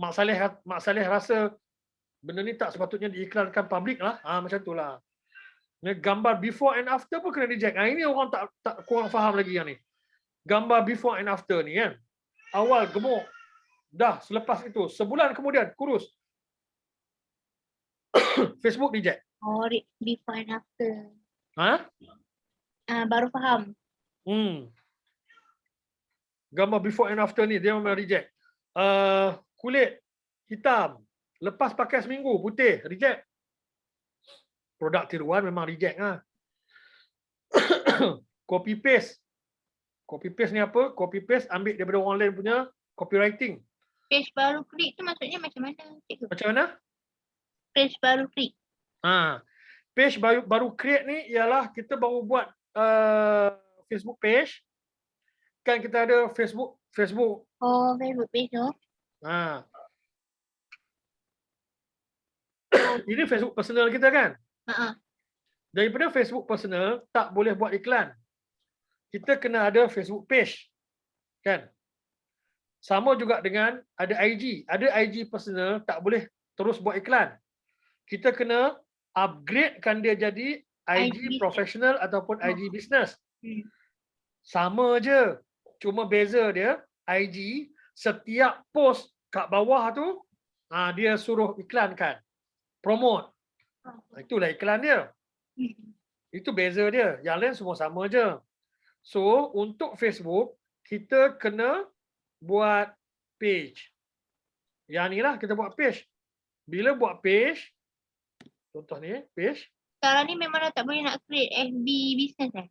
Mak Saleh rasa benda ni tak sepatutnya diiklankan publik lah, macam itulah. Gambar before and after pun kena reject. Ini orang tak kurang faham lagi yang ni. Gambar before and after ni kan. Awal gemuk. Dah selepas itu sebulan kemudian kurus. Facebook reject. Oh, before and after. Ha? Baru faham. Gambar before and after ni dia memang reject. Kulit hitam. Lepas pakai seminggu putih reject. Produk tiruan memang reject lah. Copy paste. Copy paste ni apa? Copy paste ambil daripada orang lain punya copywriting. Page baru create tu maksudnya macam mana? Cikgu? Macam mana? Page baru create. Page baru create ni ialah kita baru buat Facebook page. Kan kita ada Facebook. Oh, Facebook page tu. Ini Facebook personal kita kan? Ha. Daripada Facebook personal tak boleh buat iklan. Kita kena ada Facebook page. Kan? Sama juga dengan ada IG. Ada IG personal tak boleh terus buat iklan. Kita kena upgradekan dia jadi IG professional ataupun IG business. Sama je. Cuma beza dia IG setiap post kat bawah tu dia suruh iklankan. Promote. Itulah iklan dia. Itu beza dia. Yang lain semua sama je. So, untuk Facebook, kita kena buat page. Yang ni lah kita buat page. Bila buat page, contoh ni, page. Sekarang ni memang dah tak boleh nak create FB business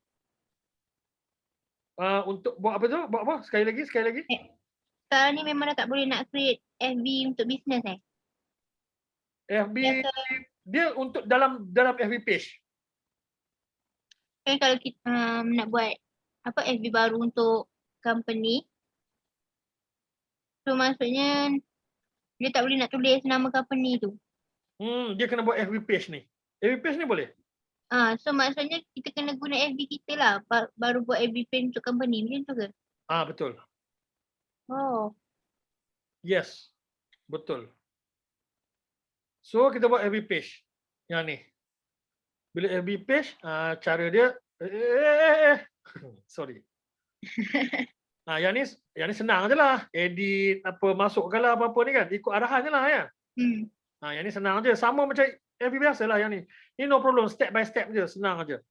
Untuk buat apa tu? Buat apa? Sekali lagi. Sekarang ni memang dah tak boleh nak create FB untuk business FB, dia untuk dalam FB page. Kan kalau kita nak buat FB baru untuk company, so maksudnya dia tak boleh nak tulis nama company tu. Dia kena buat FB page ni. FB page ni boleh? So maksudnya kita kena guna FB kita lah baru buat FB page untuk company, macam tu ke? Betul. Oh. Yes. Betul. So kita buat FB page. Yang ni. Bila FB page, cara dia sorry. Yang ni senang je lah. Edit apa, masukkanlah apa-apa ni kan. Ikut arahan je lah ya. Yang ni senang je. Sama macam FB biasa lah yang ni. Ni no problem. Step by step je. Senang je.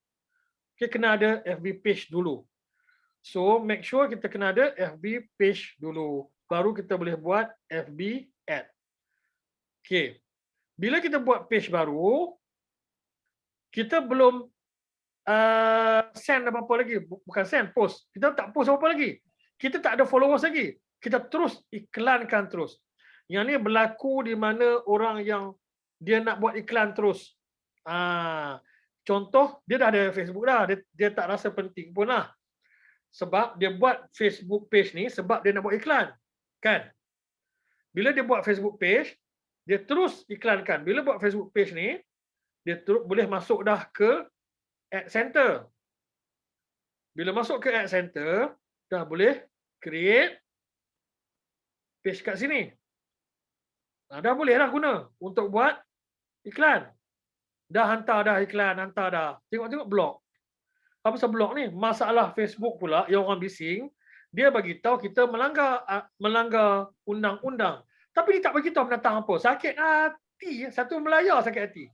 Okay, kena ada FB page dulu. So, make sure kita kena ada FB page dulu. Baru kita boleh buat FB ad. Okay. Bila kita buat page baru, kita belum send apa-apa lagi. Bukan send, post. Kita tak post apa-apa lagi. Kita tak ada followers lagi. Kita terus iklankan terus. Yang ni berlaku di mana orang yang dia nak buat iklan terus. Contoh, dia dah ada Facebook dah. Dia tak rasa penting pun lah. Sebab dia buat Facebook page ni sebab dia nak buat iklan. Kan? Bila dia buat Facebook page, dia terus iklankan. Bila buat Facebook page ni, dia terus boleh masuk dah ke Ad Center. Bila masuk ke Ad Center, dah boleh create page kat sini. Dah boleh lah guna untuk buat iklan. Dah hantar dah iklan, hantar dah. Tengok-tengok blog. Apa pasal blog ni? Masalah Facebook pula yang orang bising, dia bagi tahu kita melanggar undang-undang. Tapi dia tak bagi tahu pendatang apa. Sakit hati, satu melayar sakit hati.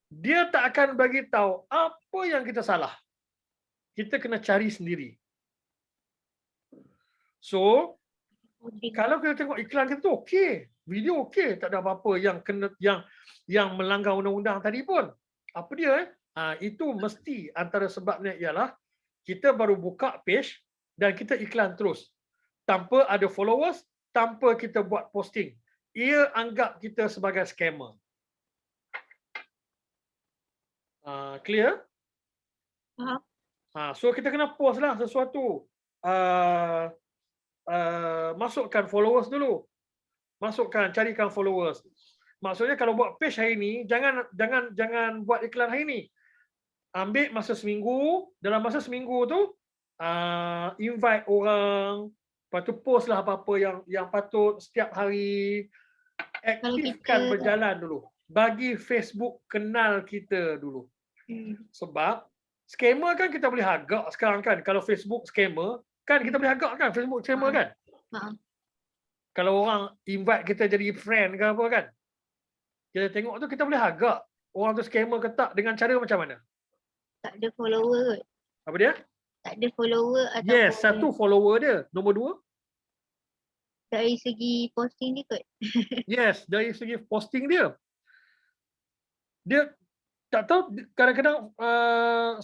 Dia tak akan bagi tahu apa yang kita salah. Kita kena cari sendiri. So, kalau kita tengok iklan kita tu okey, video okey, tak ada apa-apa yang melanggar undang-undang tadi pun. Apa dia? Itu mesti antara sebabnya ialah kita baru buka page dan kita iklan terus. Tanpa ada followers, tanpa kita buat posting. Ia anggap kita sebagai scammer. Clear? So kita kena post lah sesuatu. Masukkan followers dulu. Carikan followers. Maksudnya kalau buat page hari ni, jangan buat iklan hari ni. Ambil masa seminggu, dalam masa seminggu tu invite orang, lepas tu post lah apa-apa yang patut setiap hari. Aktifkan berjalan dulu. Bagi Facebook kenal kita dulu. Sebab scammer kan kita boleh agak sekarang kan. Kalau Facebook scammer kan kita boleh agak kan Facebook scammer kan. Kalau orang invite kita jadi friend ke apa kan. Kita tengok tu kita boleh agak orang tu scammer ke tak dengan cara macam mana. Tak ada follower kot. Apa dia? Tak ada follower ataupun Yes, satu follower dia. Nombor dua. dari segi posting dia kot. Yes, dari segi posting dia. Dia tak tahu kadang-kadang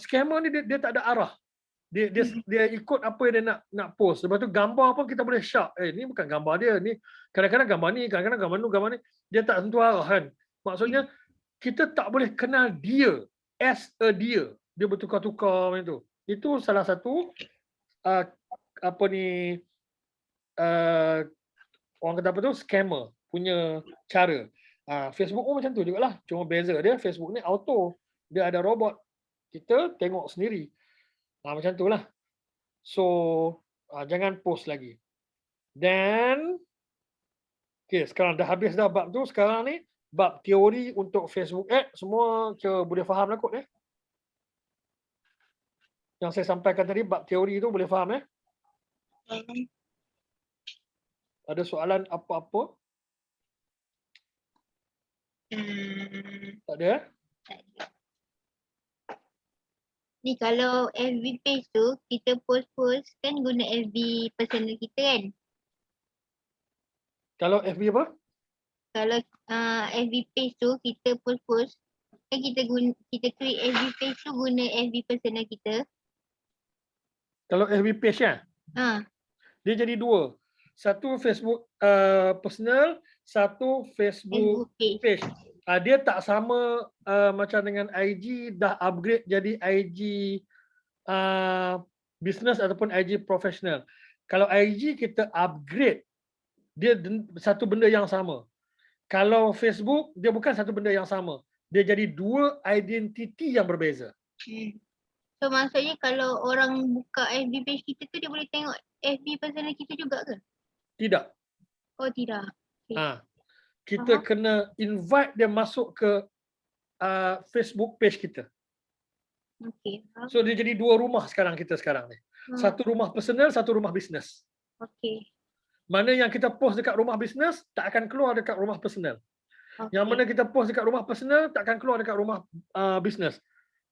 scammer ni dia tak ada arah. Dia ikut apa yang dia nak post. Lepas tu gambar pun kita boleh syak. Ni bukan gambar dia. Ni kadang-kadang gambar ni, kadang-kadang gambar ni. Dia tak tentu arah kan. Maksudnya kita tak boleh kenal dia as a dia. Dia bertukar-tukar macam tu. Itu salah satu orang kata apa tu, scammer punya cara. Facebook pun macam tu jugalah. Cuma beza dia Facebook ni auto. Dia ada robot. Kita tengok sendiri. Macam tu lah. So, jangan post lagi. Dan, okay, sekarang dah habis dah bab tu. Sekarang ni, bab teori untuk Facebook Ads. Semua boleh faham lah kot. Yang saya sampaikan tadi, bab teori tu boleh faham. Ada soalan apa-apa? Tak ada? Tak ada. Ni kalau FB page tu kita post-post kan guna FB personal kita kan. Kalau FB apa? Kalau FB page tu kita post-post kan kita create FB page tu guna FB personal kita. Kalau FB page kan? Dia jadi dua. Satu Facebook personal, satu Facebook page. Dia tak sama macam dengan IG dah upgrade jadi IG business ataupun IG professional. Kalau IG kita upgrade, dia satu benda yang sama. Kalau Facebook, dia bukan satu benda yang sama. Dia jadi dua identiti yang berbeza. So maksudnya kalau orang buka FB page kita tu dia boleh tengok FB personal kita juga ke? Tidak. Oh tidak. Kita kena invite dia masuk ke Facebook page kita. Okay. So dia jadi dua rumah sekarang ni. Satu rumah personal, satu rumah bisnes. Okay. Mana yang kita post dekat rumah bisnes tak akan keluar dekat rumah personal. Yang mana kita post dekat rumah personal tak akan keluar dekat rumah bisnes.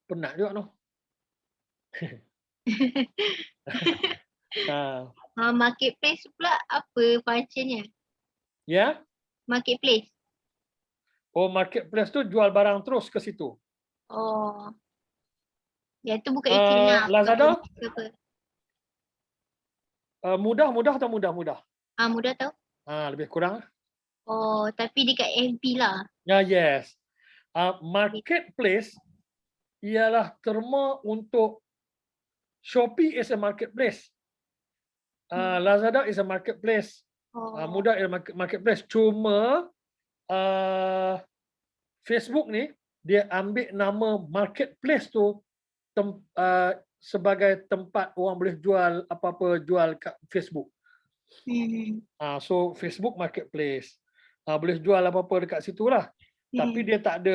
Penat juga noh. Marketplace pula apa functionnya? Ya? Marketplace. Oh, marketplace tu jual barang terus ke situ. Oh. Yang tu bukan e-chain lah. Lazada? Mudah atau mudah? Mudah tau. Lebih kurang. Oh, tapi dekat FB lah. Ya, yes. Marketplace ialah terma untuk Shopee is a marketplace. Lazada is a marketplace. Mudah is a marketplace. Cuma Facebook ni dia ambil nama marketplace tu sebagai tempat orang boleh jual apa-apa jual kat Facebook. So Facebook marketplace. Boleh jual apa-apa dekat situ lah. Tapi dia tak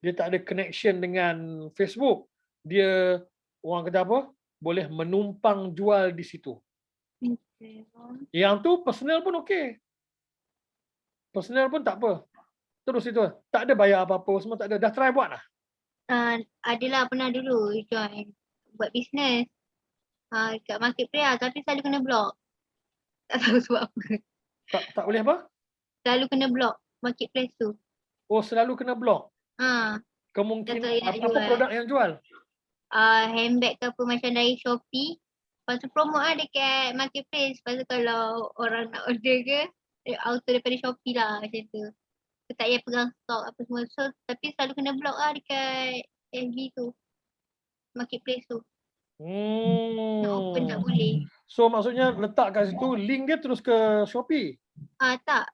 ada connection dengan Facebook. Dia orang kata apa? Boleh menumpang jual di situ. Yang tu personal pun okey. Personal pun tak apa. Terus itu. Tak ada bayar apa-apa semua tak ada. Dah try buat lah? Adalah pernah dulu join buat bisnes. Kat marketplace lah tapi selalu kena block. Tak tahu sebab apa. Tak boleh apa? Selalu kena block marketplace tu. Oh, selalu kena block? Kemungkinan apa produk yang jual? Handbag ke apa macam dari Shopee. Lepas tu promote lah dekat marketplace. Lepas tu kalau orang nak order ke, auto daripada Shopee lah macam tu. Tak payah pegang stok apa semua. So, tapi selalu kena block lah dekat FB tu. Marketplace tu. Nak open tak boleh. So maksudnya letak kat situ, link dia terus ke Shopee? Tak.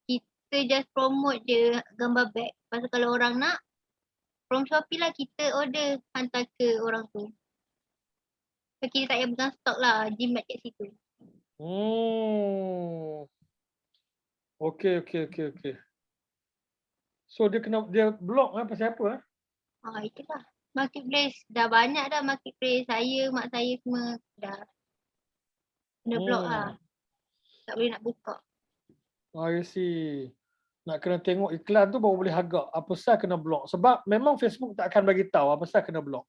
Kita just promote je gambar bag. Lepas tu kalau orang nak, from Shopee lah kita order hantar ke orang tu. So kita tak payah pegang stok lah, jimat kat situ. Okay. So dia block pasal apa? Itulah. Marketplace. Dah banyak dah marketplace. Saya, mak saya semua dah kena block lah. Tak boleh nak buka. I see. Nak kena tengok iklan tu baru boleh agak. Apa sah kena block. Sebab memang Facebook tak akan bagi tahu apa sah kena block.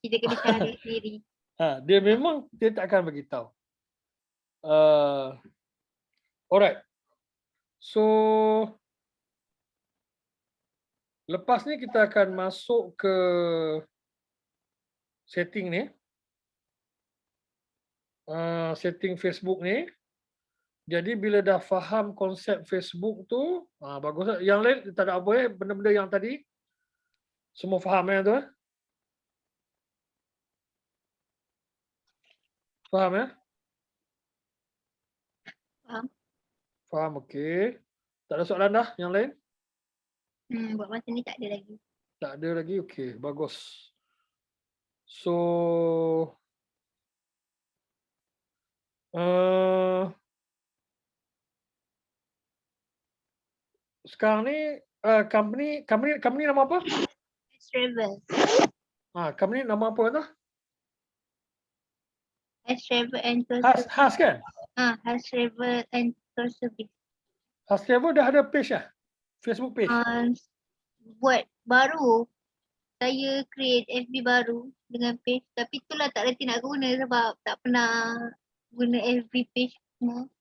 Kita kena cari sendiri. Dia memang dia tak akan bagi tahu. Alright. So lepas ni kita akan masuk ke setting ni. Setting Facebook ni. Jadi bila dah faham konsep Facebook tu, bagus. Yang lain tak ada apa benda-benda yang tadi. Semua faham tu? Faham ya? Faham? Faham, okey. Tak ada soalan dah yang lain? Buat masa ni tak ada lagi. Tak ada lagi, okey. Bagus. So, sekarang ni company nama apa? Has Travel. Company nama apa tu? Has Travel and Tour Has, Service. Has kan? Has Travel and Tour Service. Has Travel dah ada page lah? Facebook page? Buat baru. Saya create FB baru dengan page. Tapi itulah tak reti nak guna sebab tak pernah guna FB page semua.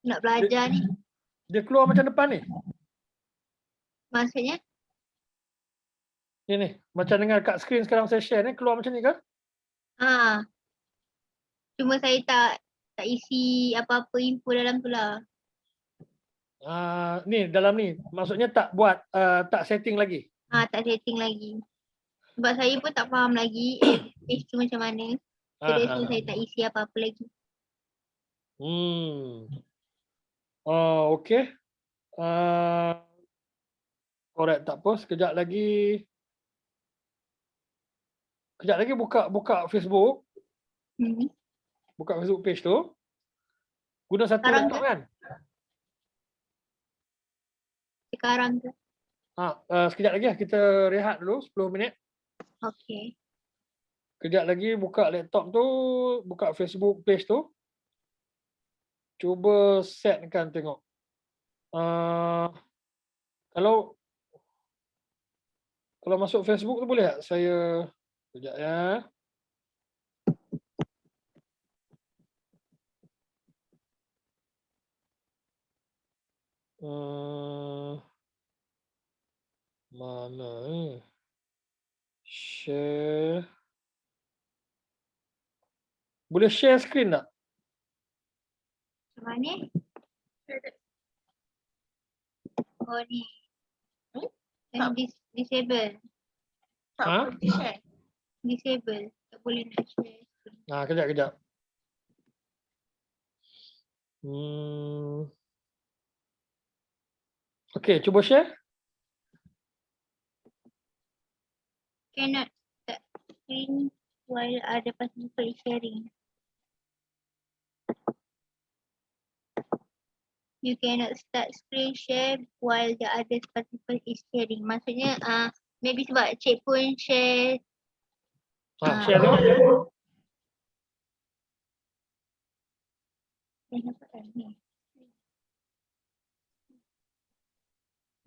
Nak belajar ni. Dia keluar macam depan ni? Maksudnya? Ni, macam dengar kat screen sekarang saya share ni, keluar macam ni kan? Cuma saya tak isi apa-apa info dalam tu lah. Ni dalam ni, maksudnya tak buat, tak setting lagi? Tak setting lagi. Sebab saya pun tak faham lagi page tu macam mana. Jadi saya tak isi apa-apa lagi. Okay. Alright, tak apa. Sekejap lagi buka Facebook. Buka Facebook page tu. Guna satu Sekarang laptop kan? Sekarang ke? Sekejap lagi lah. Kita rehat dulu 10 minit. Okay. Kejap lagi buka laptop tu, buka Facebook page tu. Cuba setkan tengok. Kalau masuk Facebook tu boleh tak? Saya kejap ya. Mana ni? Share. Boleh share screen tak? Macam mana? Oh ni. Disable. Tak boleh share. Disable. Tak boleh nak share. Kejap. Okay, cuba share. Cannot start screen while other participant is sharing. You cannot start screen share while the other participant is sharing. Maksudnya maybe sebab cik pun share. Share tengok.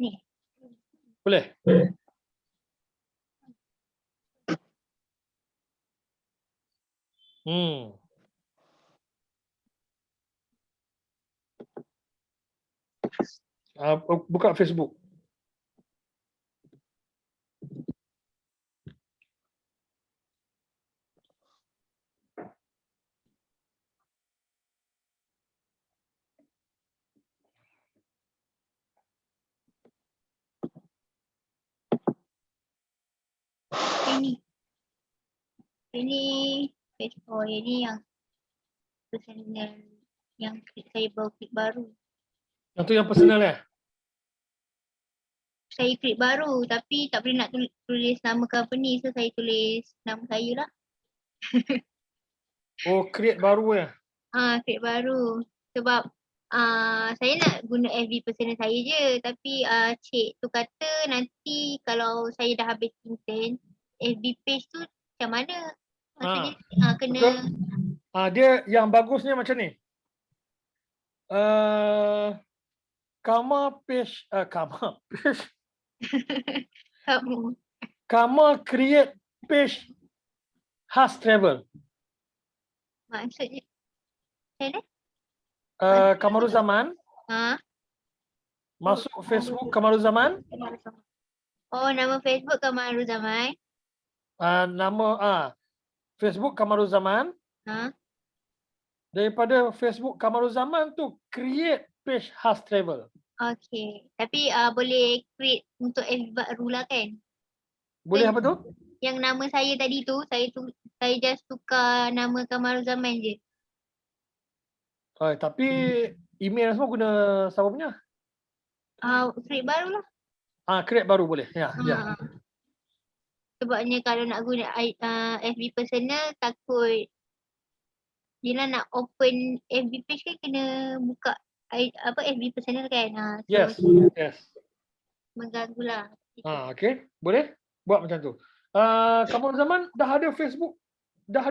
Ni. Boleh? Buka Facebook. Ini page ini yang personal yang saya baru klik baru. Yang tu yang personal ya? Saya klik baru tapi tak boleh nak tulis nama company, so saya tulis nama saya lah. Create baru ya? Create baru sebab saya nak guna FB personal saya je. Tapi cik tu kata nanti kalau saya dah habis intern, FB page tu macam mana? Maksudnya kena Betul. Dia yang bagusnya macam ni. Kama page, kamu. Kama create page khas travel. Maksudnya macam mana? Kamaruzaman, masuk Facebook Kamaruzaman, Oh, nama Facebook Kamaruzaman. nama Facebook Kamaruzaman. Daripada Facebook Kamaruzaman tu create page khas travel. Okay. Tapi boleh create untuk FB baru lah kan? Boleh apa tu? Yang nama saya tadi tu, saya just tukar nama Kamaruzaman je. Tapi email semua guna siapa punya? Create baru lah. Create baru boleh. Ya. Sebabnya kalau nak guna FB personal, takut bila nak open FB page kan kena buka FB personal kan. Yes. Mengganggu lah. Okay. Boleh buat macam tu. Kamaruzaman dah ada Facebook. Dah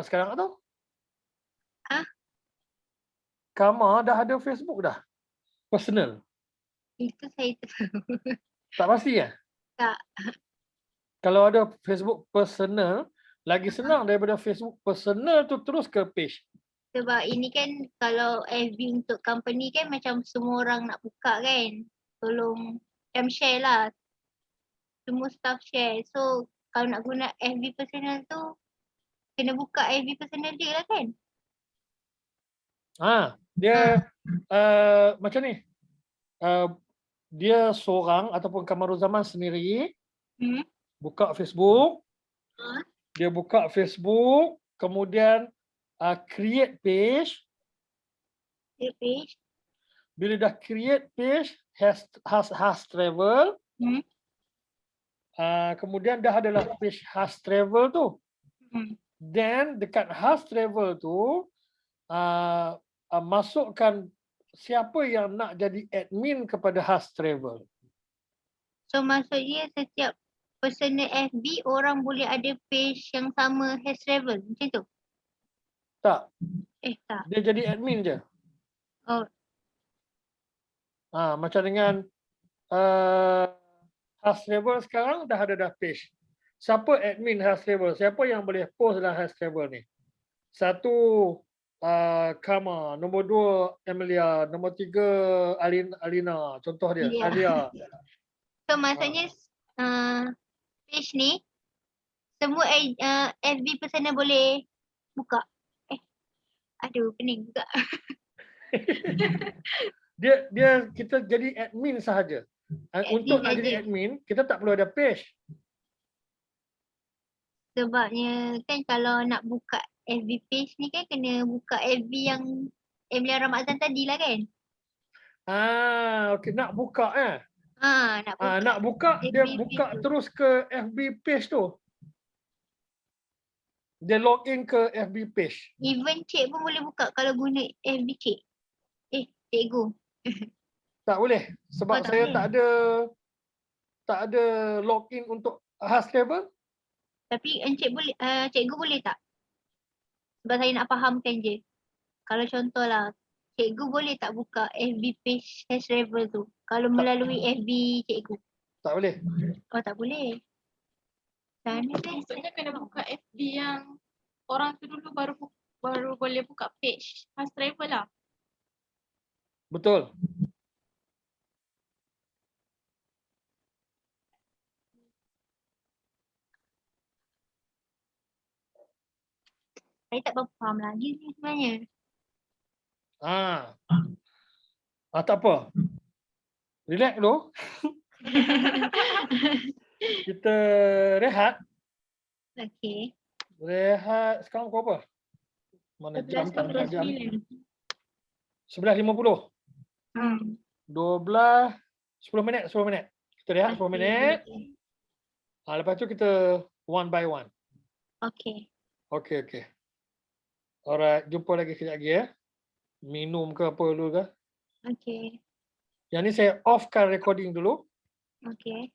sekarang atau? Kama dah ada Facebook dah. Personal. Itu saya tahu. Tak pasti ya? Tak. Kalau ada Facebook personal, lagi senang daripada Facebook personal tu terus ke page. Sebab ini kan kalau FB untuk company kan macam semua orang nak buka kan. Tolong macam share lah. Semua staff share. So kalau nak guna FB personal tu, kena buka FB personal dia lah kan. Dia macam ni. Dia seorang ataupun Kamaruzaman sendiri buka Facebook. Dia buka Facebook, kemudian create page. Bila dah create page, has travel. Kemudian dah adalah page has travel tu. Then dekat has travel tu, masukkan siapa yang nak jadi admin kepada has travel. So maksudnya setiap personal FB orang boleh ada page yang sama has travel macam tu? Tak. Tak. Dia jadi admin je. Oh. Macam dengan has travel sekarang dah ada page. Siapa admin has travel? Siapa yang boleh post dalam has travel ni? 1, Kama, nombor 2 Emilia, nombor 3 Alina, contoh dia, Alia. So maksudnya page ni semua FB personal boleh buka. Aduh, pening juga. dia kita jadi admin sahaja. Untuk nak jadi admin, kita tak perlu ada page. Sebabnya kan kalau nak buka FB page ni kan kena buka FB yang Emilia Ramazan tadi lah kan? Okey, nak buka Nak buka. dia buka terus ke FB page tu. Dia login ke FB page. Even cik pun boleh buka kalau guna FB cik. Cikgu. Tak boleh sebab saya tak ada login untuk has travel. Tapi encik boleh, cikgu boleh tak? Sebab saya nak fahamkan je. Kalau contohlah, cikgu boleh tak buka FB page has travel tu? Kalau melalui FB cikgu. Tak boleh. Oh, tak boleh. Maksudnya kena buka FB yang orang tu dulu baru boleh buka page has travel lah. Betul. Saya tak faham lagi ni sebenarnya. Tak apa. Relax dulu. Kita rehat. Okey. Rehat. Sekarang pukul apa? Mana jam tak ada jam. 11.50. 10 minit. Kita rehat 10 minit. Lepas tu kita one by one. Okey. Okey. Alright, jumpa lagi kejap lagi ya. Minum ke apa dulu ke? Okay. Yang ni saya offkan recording dulu. Okay.